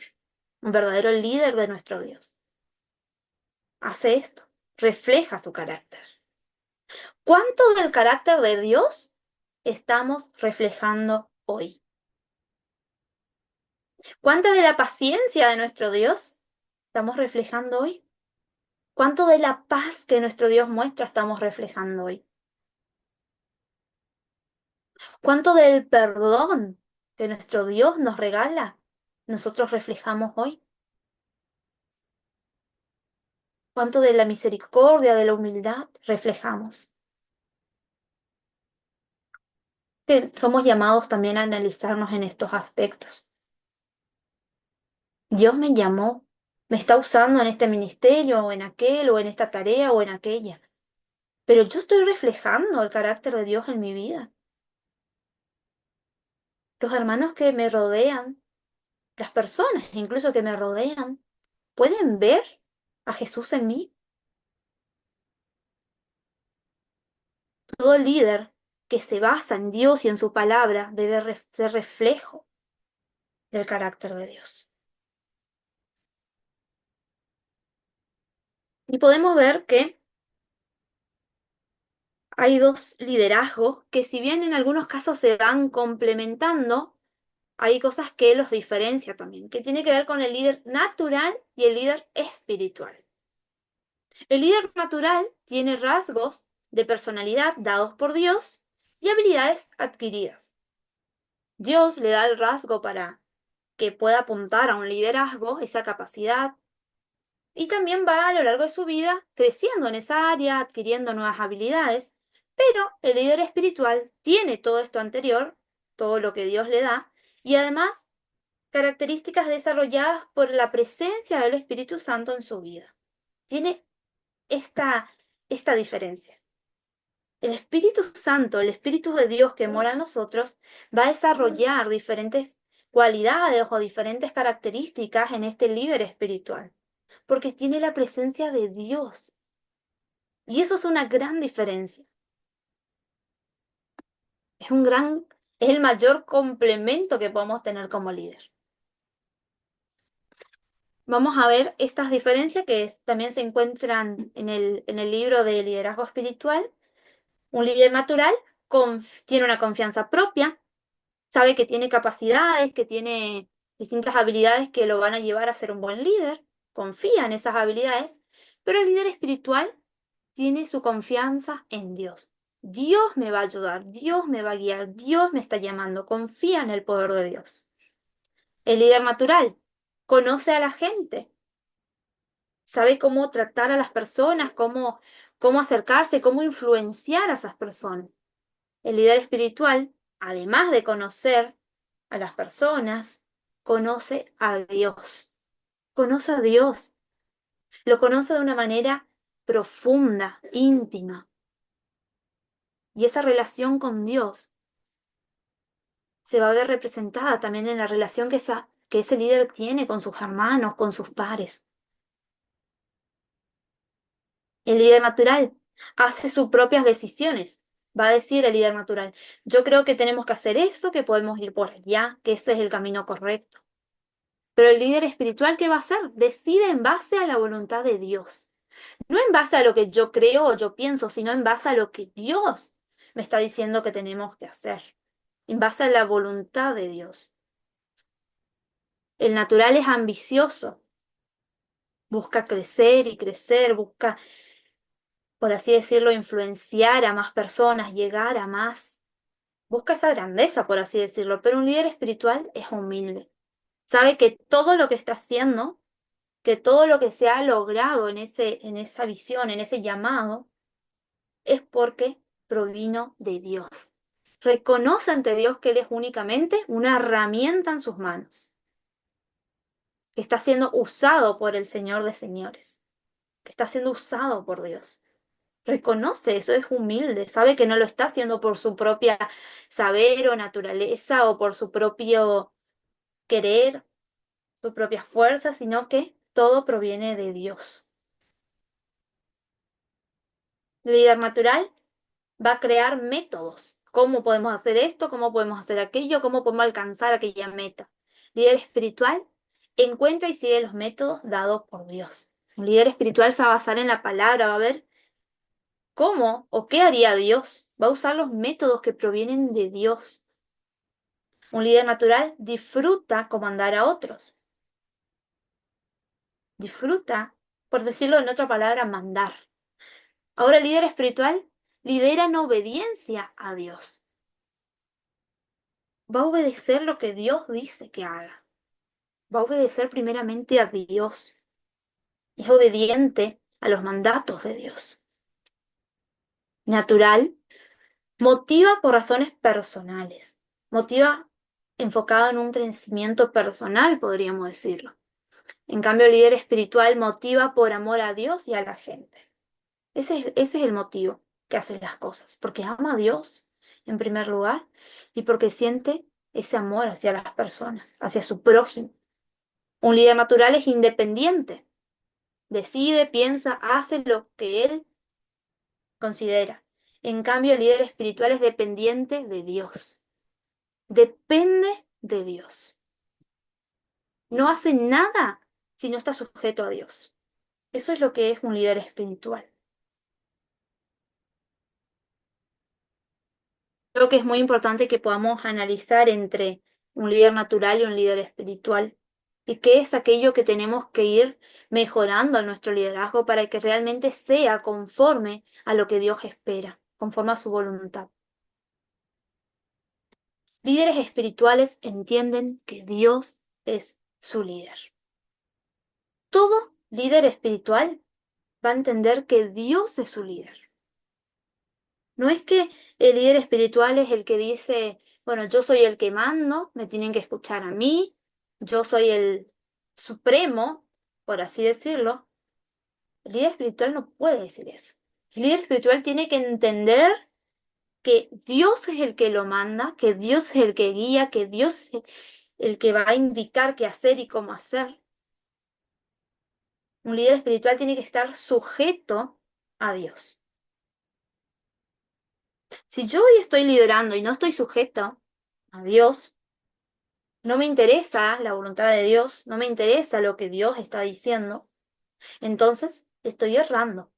un verdadero líder de nuestro Dios. Hace esto, refleja su carácter. ¿Cuánto del carácter de Dios estamos reflejando hoy? ¿Cuánta de la paciencia de nuestro Dios estamos reflejando hoy? ¿Cuánto de la paz que nuestro Dios muestra estamos reflejando hoy? ¿Cuánto del perdón que nuestro Dios nos regala nosotros reflejamos hoy? ¿Cuánto de la misericordia, de la humildad reflejamos? Que somos llamados también a analizarnos en estos aspectos. Dios me llamó, me está usando en este ministerio, o en aquel, o en esta tarea, o en aquella. Pero yo estoy reflejando el carácter de Dios en mi vida. Los hermanos que me rodean, las personas incluso que me rodean, ¿pueden ver a Jesús en mí? Todo líder que se basa en Dios y en su palabra debe ser reflejo del carácter de Dios. Y podemos ver que hay dos liderazgos que si bien en algunos casos se van complementando, hay cosas que los diferencia también, que tiene que ver con el líder natural y el líder espiritual. El líder natural tiene rasgos de personalidad dados por Dios y habilidades adquiridas. Dios le da el rasgo para que pueda apuntar a un liderazgo, esa capacidad, y también va a lo largo de su vida creciendo en esa área, adquiriendo nuevas habilidades, pero el líder espiritual tiene todo esto anterior, todo lo que Dios le da, y además características desarrolladas por la presencia del Espíritu Santo en su vida. Tiene esta diferencia. El Espíritu Santo, el Espíritu de Dios que mora en nosotros, va a desarrollar diferentes cualidades o diferentes características en este líder espiritual, porque tiene la presencia de Dios. Y eso es una gran diferencia. Es es el mayor complemento que podemos tener como líder. Vamos a ver estas diferencias que también se encuentran en el libro de liderazgo espiritual. Un líder natural tiene una confianza propia, sabe que tiene capacidades, que tiene distintas habilidades que lo van a llevar a ser un buen líder, confía en esas habilidades, pero el líder espiritual tiene su confianza en Dios. Dios me va a ayudar, Dios me va a guiar, Dios me está llamando, confía en el poder de Dios. El líder natural conoce a la gente, sabe cómo tratar a las personas, cómo acercarse, cómo influenciar a esas personas. El líder espiritual, además de conocer a las personas, conoce a Dios. Conoce a Dios. Lo conoce de una manera profunda, íntima. Y esa relación con Dios se va a ver representada también en la relación que ese líder tiene con sus hermanos, con sus pares. El líder natural hace sus propias decisiones. Va a decir el líder natural, yo creo que tenemos que hacer eso, que podemos ir por allá, que ese es el camino correcto. Pero el líder espiritual, ¿qué va a hacer? Decide en base a la voluntad de Dios. No en base a lo que yo creo o yo pienso, sino en base a lo que Dios me está diciendo que tenemos que hacer. En base a la voluntad de Dios. El natural es ambicioso. Busca crecer y crecer, busca, por así decirlo, influenciar a más personas, llegar a más. Busca esa grandeza, por así decirlo, pero un líder espiritual es humilde. Sabe que todo lo que está haciendo, que todo lo que se ha logrado en esa visión, en ese llamado, es porque provino de Dios. Reconoce ante Dios que Él es únicamente una herramienta en sus manos, que está siendo usado por el Señor de señores, que está siendo usado por Dios. Reconoce eso, es humilde, sabe que no lo está haciendo por su propia saber o naturaleza o por su propio querer, su propia fuerza, sino que todo proviene de Dios. El líder natural va a crear métodos. ¿Cómo podemos hacer esto? ¿Cómo podemos hacer aquello? ¿Cómo podemos alcanzar aquella meta? Líder espiritual encuentra y sigue los métodos dados por Dios. Un líder espiritual se va a basar en la palabra, va a ver cómo o qué haría Dios. Va a usar los métodos que provienen de Dios. Un líder natural disfruta comandar a otros. disfruta, por decirlo en otra palabra, mandar. Ahora el líder espiritual lidera en obediencia a Dios. Va a obedecer lo que Dios dice que haga. Va a obedecer primeramente a Dios. Es obediente a los mandatos de Dios. Natural, motiva por razones personales. Motiva enfocado en un crecimiento personal, podríamos decirlo. En cambio, el líder espiritual motiva por amor a Dios y a la gente. Ese es el motivo que hace las cosas, porque ama a Dios en primer lugar y porque siente ese amor hacia las personas, hacia su prójimo. Un líder natural es independiente, decide, piensa, hace lo que él considera. En cambio, el líder espiritual es dependiente de Dios, depende de Dios. No hace nada si no está sujeto a Dios. Eso es lo que es un líder espiritual. Creo que es muy importante que podamos analizar entre un líder natural y un líder espiritual. Y qué es aquello que tenemos que ir mejorando en nuestro liderazgo para que realmente sea conforme a lo que Dios espera, conforme a su voluntad. Líderes espirituales entienden que Dios es su líder. Todo líder espiritual va a entender que Dios es su líder. No es que el líder espiritual es el que dice, bueno, yo soy el que mando, me tienen que escuchar a mí, yo soy el supremo, por así decirlo. El líder espiritual no puede decir eso. El líder espiritual tiene que entender que Dios es el que lo manda, que Dios es el que guía, que Dios es el que va a indicar qué hacer y cómo hacer. Un líder espiritual tiene que estar sujeto a Dios. Si yo hoy estoy liderando y no estoy sujeto a Dios, no me interesa la voluntad de Dios, no me interesa lo que Dios está diciendo, entonces estoy errando.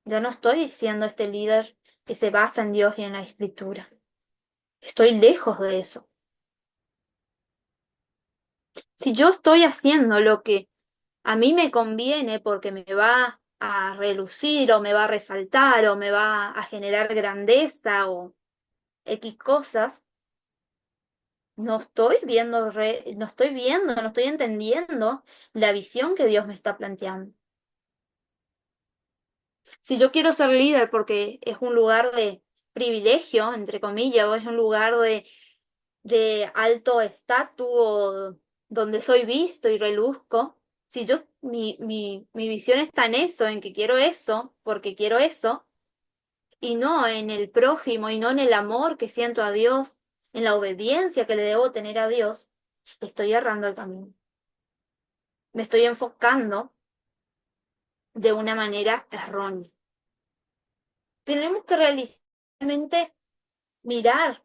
Ya no estoy siendo este líder que se basa en Dios y en la Escritura. Estoy lejos de eso. Si yo estoy haciendo lo que a mí me conviene porque me va a relucir o me va a resaltar o me va a generar grandeza o X cosas, no estoy viendo, no estoy entendiendo la visión que Dios me está planteando. Si yo quiero ser líder porque es un lugar de privilegio, entre comillas, o es un lugar de alto estatus, o donde soy visto y reluzco, si yo, mi visión está en eso, en que quiero eso, porque quiero eso, y no en el prójimo, y no en el amor que siento a Dios, en la obediencia que le debo tener a Dios, estoy errando el camino. Me estoy enfocando de una manera errónea. Tenemos que realmente mirar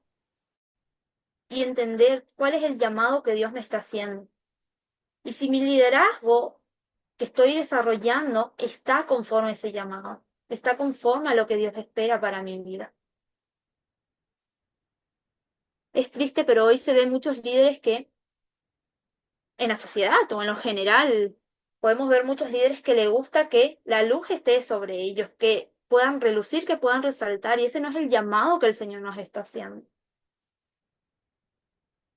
y entender cuál es el llamado que Dios me está haciendo. Y si mi liderazgo que estoy desarrollando está conforme a ese llamado, está conforme a lo que Dios espera para mi vida. Es triste, pero hoy se ven muchos líderes que en la sociedad o en lo general podemos ver muchos líderes que les gusta que la luz esté sobre ellos, que puedan relucir, que puedan resaltar, y ese no es el llamado que el Señor nos está haciendo.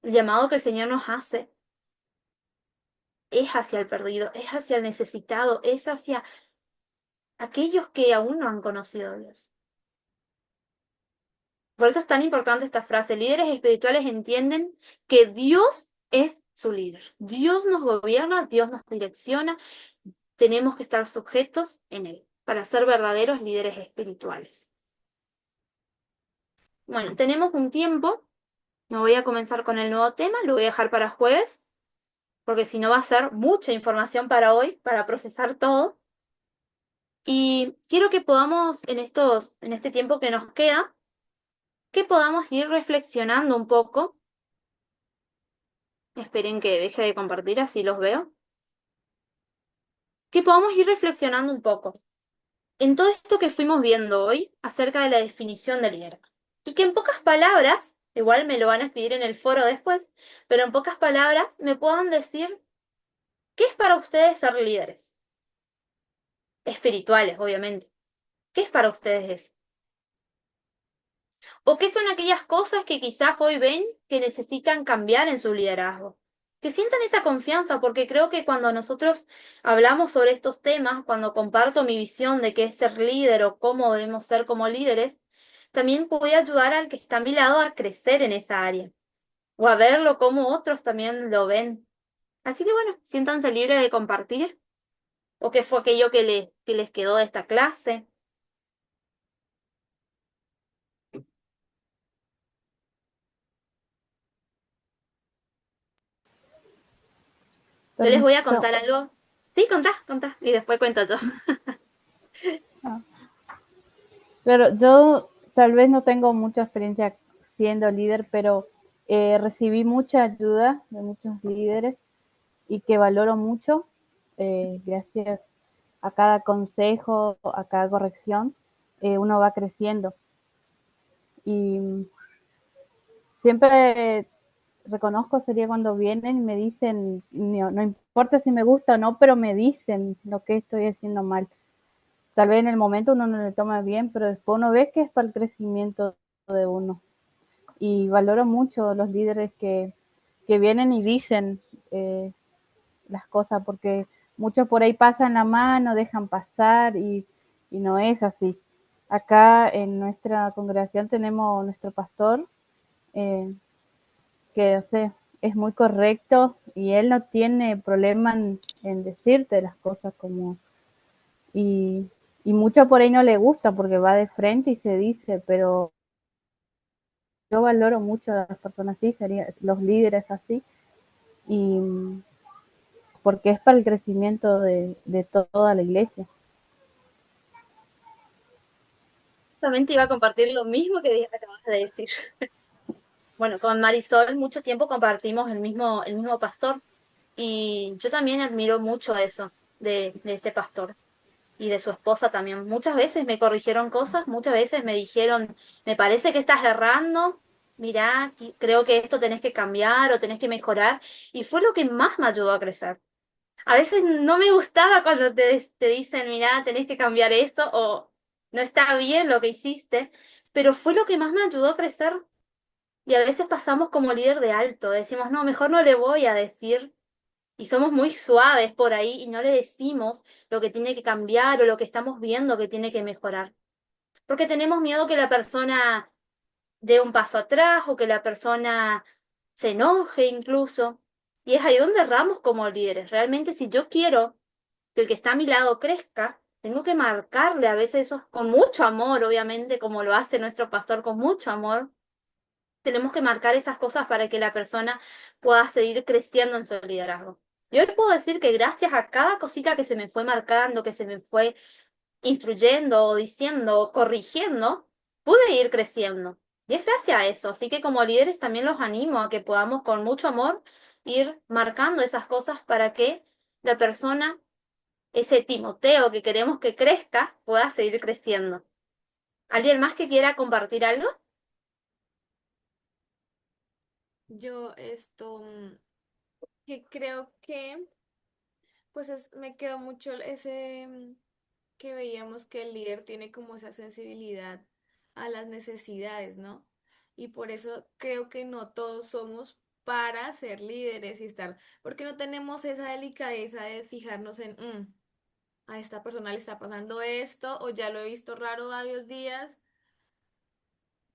El llamado que el Señor nos hace es hacia el perdido, es hacia el necesitado, es hacia aquellos que aún no han conocido a Dios. Por eso es tan importante esta frase. Líderes espirituales entienden que Dios es su líder. Dios nos gobierna, Dios nos direcciona. Tenemos que estar sujetos en Él para ser verdaderos líderes espirituales. Bueno, tenemos un tiempo. No voy a comenzar con el nuevo tema, lo voy a dejar para jueves, porque si no va a ser mucha información para hoy, para procesar todo. Y quiero que podamos, en este tiempo que nos queda, que podamos ir reflexionando un poco. Esperen que deje de compartir, así los veo. Que podamos ir reflexionando un poco en todo esto que fuimos viendo hoy acerca de la definición de liderazgo. Y que en pocas palabras, igual me lo van a escribir en el foro después, pero en pocas palabras me puedan decir ¿Qué es para ustedes ser líderes? Espirituales, obviamente. ¿Qué es para ustedes eso? ¿O qué son aquellas cosas que quizás hoy ven que necesitan cambiar en su liderazgo? Que sientan esa confianza, porque creo que cuando nosotros hablamos sobre estos temas, cuando comparto mi visión de qué es ser líder o cómo debemos ser como líderes, también puede ayudar al que está a mi lado a crecer en esa área o a verlo como otros también lo ven. Así que bueno, siéntanse libres de compartir o qué fue aquello que les quedó de esta clase. Yo les voy a Permiso. contar algo. Sí, contá, contá, y después cuento yo. Ah, claro, yo tal vez no tengo mucha experiencia siendo líder, pero recibí mucha ayuda de muchos líderes y que valoro mucho. Gracias a cada consejo, a cada corrección, uno va creciendo. Y siempre reconozco sería cuando vienen y me dicen, no, no importa si me gusta o no, pero me dicen lo que estoy haciendo mal. Tal vez en el momento uno no le toma bien, pero después uno ve que es para el crecimiento de uno. Y valoro mucho los líderes que vienen y dicen las cosas, porque muchos por ahí pasan la mano, dejan pasar y no es así. Acá en nuestra congregación tenemos nuestro pastor, eh, que o sea, es muy correcto y él no tiene problema en decirte las cosas como y, y mucho por ahí no le gusta porque va de frente y se dice, pero yo valoro mucho a las personas así, sería, los líderes así, y porque es para el crecimiento de toda la iglesia. Justamente iba a compartir lo mismo que acabas de decir. Bueno, con Marisol mucho tiempo compartimos el mismo pastor y yo también admiro mucho eso de ese pastor y de su esposa también. Muchas veces me corrigieron cosas, muchas veces me dijeron, me parece que estás errando, mirá, creo que esto tenés que cambiar o tenés que mejorar y fue lo que más me ayudó a crecer. A veces no me gustaba cuando te dicen, mirá, tenés que cambiar esto o no está bien lo que hiciste, pero fue lo que más me ayudó a crecer. Y a veces pasamos como líder de alto, decimos, no, mejor no le voy a decir, y somos muy suaves por ahí y no le decimos lo que tiene que cambiar o lo que estamos viendo que tiene que mejorar. Porque tenemos miedo que la persona dé un paso atrás o que la persona se enoje incluso. Y es ahí donde erramos como líderes. Realmente si yo quiero que el que está a mi lado crezca, tengo que marcarle a veces eso con mucho amor, obviamente, como lo hace nuestro pastor con mucho amor. Tenemos que marcar esas cosas para que la persona pueda seguir creciendo en su liderazgo. Y hoy puedo decir que gracias a cada cosita que se me fue marcando, que se me fue instruyendo o diciendo o corrigiendo, pude ir creciendo. Y es gracias a eso. Así que como líderes también los animo a que podamos con mucho amor ir marcando esas cosas para que la persona, ese Timoteo que queremos que crezca, pueda seguir creciendo. ¿Alguien más que quiera compartir algo? Yo que creo que me quedó mucho ese que veíamos que el líder tiene como esa sensibilidad a las necesidades, ¿no? Y por eso creo que no todos somos para ser líderes y estar, porque no tenemos esa delicadeza de fijarnos en, a esta persona le está pasando esto, o ya lo he visto raro varios días.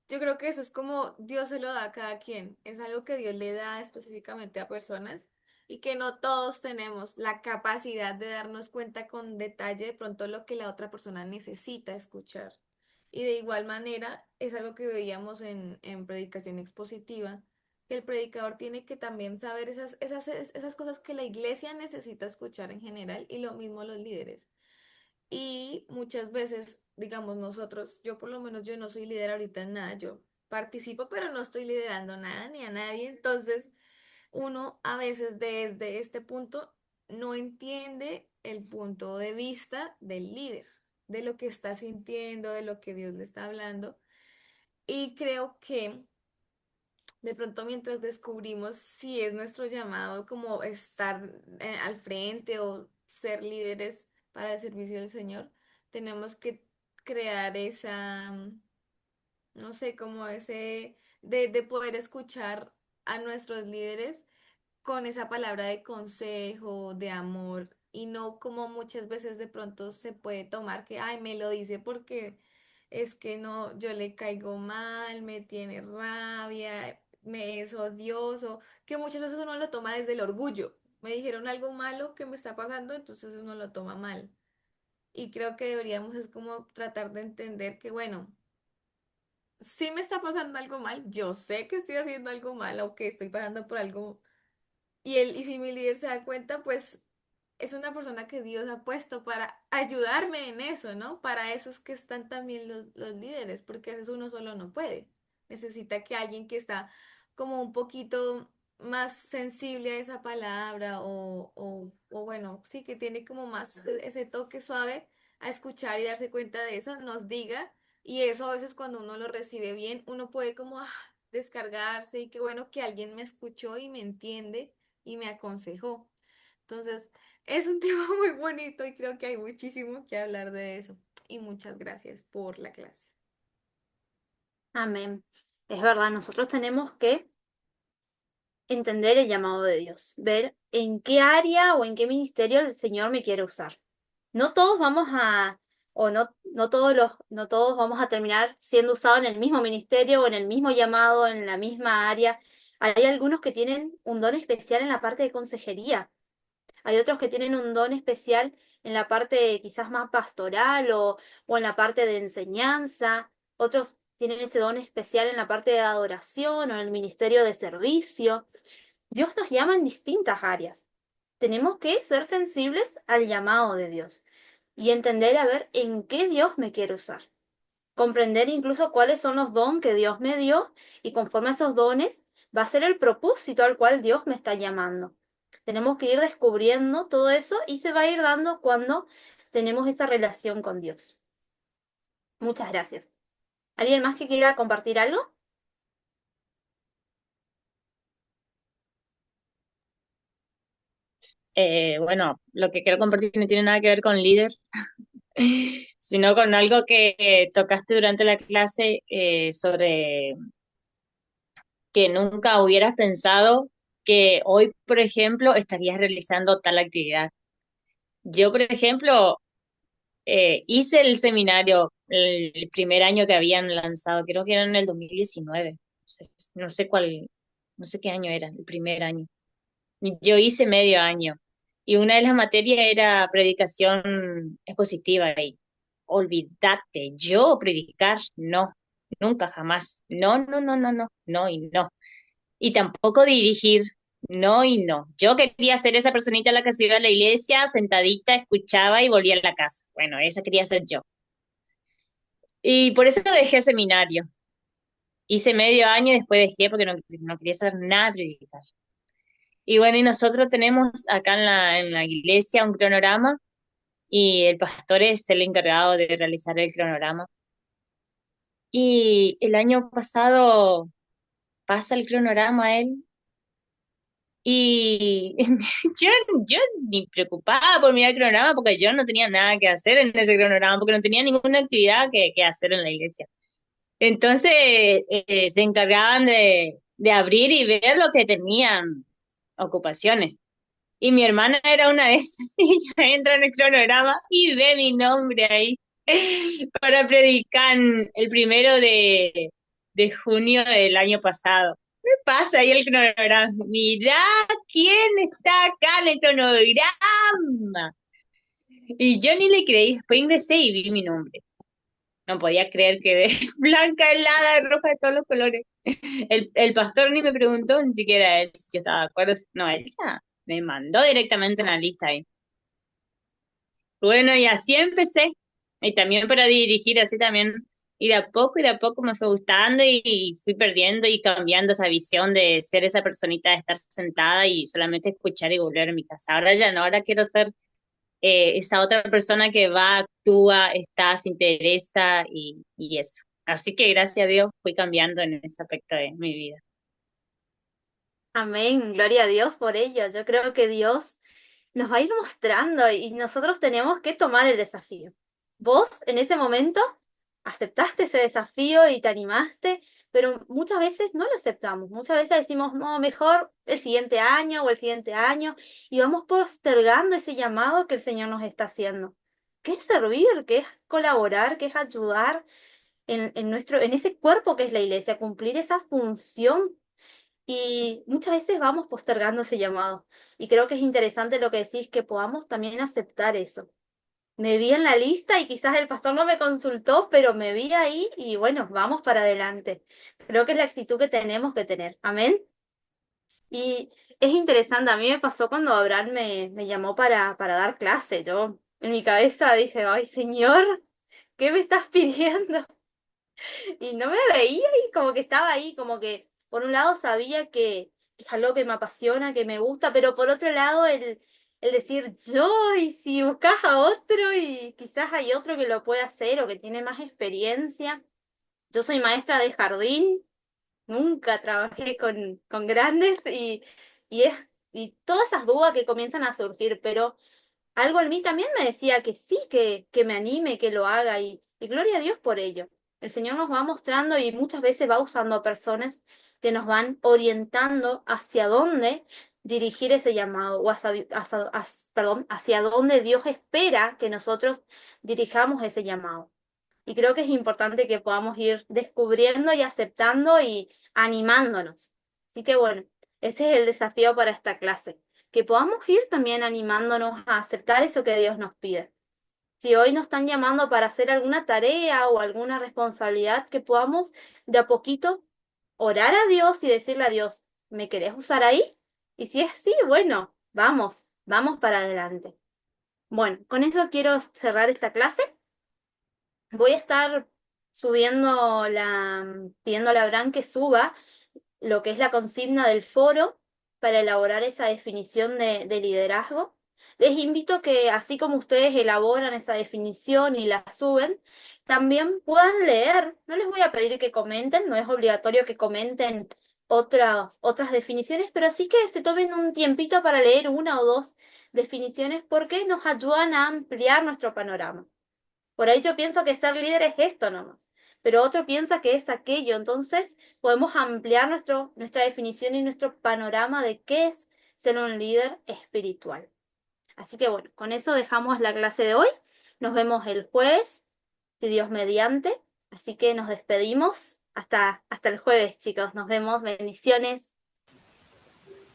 Yo creo que eso es como Dios se lo da a cada quien. Es algo que Dios le da específicamente a personas y que no todos tenemos la capacidad de darnos cuenta con detalle de pronto lo que la otra persona necesita escuchar. Y de igual manera es algo que veíamos en predicación expositiva, que el predicador tiene que también saber esas cosas que la iglesia necesita escuchar en general y lo mismo los líderes. Y muchas veces, digamos nosotros, yo por lo menos yo no soy líder ahorita en nada, yo participo, pero no estoy liderando nada ni a nadie. Entonces, uno a veces desde este punto no entiende el punto de vista del líder, de lo que está sintiendo, de lo que Dios le está hablando. Y creo que De pronto mientras descubrimos si es nuestro llamado como estar al frente o ser líderes para el servicio del Señor, tenemos que crear esa, no sé, como ese, de poder escuchar a nuestros líderes con esa palabra de consejo, de amor, y no como muchas veces de pronto se puede tomar que, ay, me lo dice porque es que no, yo le caigo mal, me tiene rabia, me es odioso, que muchas veces uno lo toma desde el orgullo. Me dijeron algo malo que me está pasando, entonces uno lo toma mal. Y creo que deberíamos es como tratar de entender que, bueno, si me está pasando algo mal, yo sé que estoy haciendo algo mal o que estoy pasando por algo y si mi líder se da cuenta, pues es una persona que Dios ha puesto para ayudarme en eso, ¿no? Para eso es que están también los líderes, porque a veces uno solo no puede. Necesita que alguien que está como un poquito más sensible a esa palabra o bueno, sí, que tiene como más ese toque suave a escuchar y darse cuenta de eso, nos diga. Y eso a veces cuando uno lo recibe bien, uno puede como descargarse y qué bueno que alguien me escuchó y me entiende y me aconsejó. Entonces, es un tema muy bonito y creo que hay muchísimo que hablar de eso. Y muchas gracias por la clase. Amén. Es verdad, nosotros tenemos que entender el llamado de Dios, ver en qué área o en qué ministerio el Señor me quiere usar. No todos vamos a, o no todos vamos a terminar siendo usados en el mismo ministerio o en el mismo llamado, en la misma área. Hay algunos que tienen un don especial en la parte de consejería. Hay otros que tienen un don especial en la parte quizás más pastoral o en la parte de enseñanza. Otros tienen ese don especial en la parte de adoración o en el ministerio de servicio. Dios nos llama en distintas áreas. Tenemos que ser sensibles al llamado de Dios y entender a ver en qué Dios me quiere usar. Comprender incluso cuáles son los dones que Dios me dio y conforme a esos dones va a ser el propósito al cual Dios me está llamando. Tenemos que ir descubriendo todo eso y se va a ir dando cuando tenemos esa relación con Dios. Muchas gracias. ¿Alguien más que quiera compartir algo? Bueno, lo que quiero compartir no tiene nada que ver con líder, sino con algo que tocaste durante la clase sobre que nunca hubieras pensado que hoy, por ejemplo, estarías realizando tal actividad. Yo, por ejemplo, hice el seminario el primer año que habían lanzado, creo que era en el 2019, no sé cuál, no sé qué año era, el primer año. Yo hice medio año y una de las materias era predicación expositiva y olvídate, yo predicar, no, nunca jamás, no, no, no, no, no, no y no. Y tampoco dirigir, no y no. Yo quería ser esa personita a la que se iba a la iglesia, sentadita, escuchaba y volvía a la casa. Bueno, esa quería ser yo. Y por eso dejé el seminario. Hice medio año y después dejé porque no quería saber nada de predicar. Y bueno, y nosotros tenemos acá en la iglesia un cronograma y el pastor es el encargado de realizar el cronograma. Y el año pasado pasa el cronograma a él y yo, yo ni preocupada por mirar el cronograma porque yo no tenía nada que hacer en ese cronograma porque no tenía ninguna actividad que hacer en la iglesia. Entonces se encargaban de abrir y ver lo que tenían ocupaciones. Y mi hermana era una de esas, y ella entra en el cronograma y ve mi nombre ahí para predicar el 1 de junio del año pasado. ¿Qué pasa ahí el cronograma? Mirá quién está acá en el cronograma. Y yo ni le creí, después ingresé y vi mi nombre. No podía creer que de blanca, helada, roja de todos los colores. El pastor ni me preguntó, ni siquiera él, si yo estaba de acuerdo. No, él ya me mandó directamente en la lista ahí. Bueno, y así empecé. Y también para dirigir, así también. Y de a poco me fue gustando y fui perdiendo y cambiando esa visión de ser esa personita de estar sentada y solamente escuchar y volver a mi casa. Ahora ya no, ahora quiero ser esa otra persona que va, actúa, está, se interesa y eso. Así que gracias a Dios fui cambiando en ese aspecto de mi vida. Amén, gloria a Dios por ello. Yo creo que Dios nos va a ir mostrando y nosotros tenemos que tomar el desafío. Vos en ese momento aceptaste ese desafío y te animaste, pero muchas veces no lo aceptamos. Muchas veces decimos, no, mejor el siguiente año o el siguiente año y vamos postergando ese llamado que el Señor nos está haciendo. Que es servir, que es colaborar, que es ayudar en ese cuerpo que es la iglesia, cumplir esa función y muchas veces vamos postergando ese llamado. Y creo que es interesante lo que decís, que podamos también aceptar eso. Me vi en la lista y quizás el pastor no me consultó, pero me vi ahí y bueno, vamos para adelante. Creo que es la actitud que tenemos que tener. Amén. Y es interesante, a mí me pasó cuando Abraham me llamó para dar clase. Yo en mi cabeza dije, ay Señor, ¿qué me estás pidiendo? Y no me veía y como que estaba ahí, como que por un lado sabía que es algo que me apasiona, que me gusta, pero por otro lado el decir yo, y si buscas a otro y quizás hay otro que lo puede hacer o que tiene más experiencia. Yo soy maestra de jardín, nunca trabajé con grandes y, es, y todas esas dudas que comienzan a surgir, pero algo en mí también me decía que sí, que me anime, que lo haga y gloria a Dios por ello. El Señor nos va mostrando y muchas veces va usando a personas que nos van orientando hacia dónde dirigir ese llamado o perdón, hacia dónde Dios espera que nosotros dirijamos ese llamado. Y creo que es importante que podamos ir descubriendo y aceptando y animándonos. Así que bueno, ese es el desafío para esta clase, que podamos ir también animándonos a aceptar eso que Dios nos pide. Si hoy nos están llamando para hacer alguna tarea o alguna responsabilidad, que podamos de a poquito orar a Dios y decirle a Dios, ¿me querés usar ahí? Y si es así, bueno, vamos para adelante. Bueno, con eso quiero cerrar esta clase. Voy a estar pidiéndole a Abraham que suba lo que es la consigna del foro para elaborar esa definición de liderazgo. Les invito que, así como ustedes elaboran esa definición y la suben, también puedan leer. No les voy a pedir que comenten, no es obligatorio que comenten otras definiciones, pero sí que se tomen un tiempito para leer una o dos definiciones porque nos ayudan a ampliar nuestro panorama. Por ahí yo pienso que ser líder es esto nomás, pero otro piensa que es aquello. Entonces podemos ampliar nuestra definición y nuestro panorama de qué es ser un líder espiritual. Así que bueno, con eso dejamos la clase de hoy. Nos vemos el jueves, si Dios mediante. Así que nos despedimos. Hasta el jueves, chicos. Nos vemos. Bendiciones.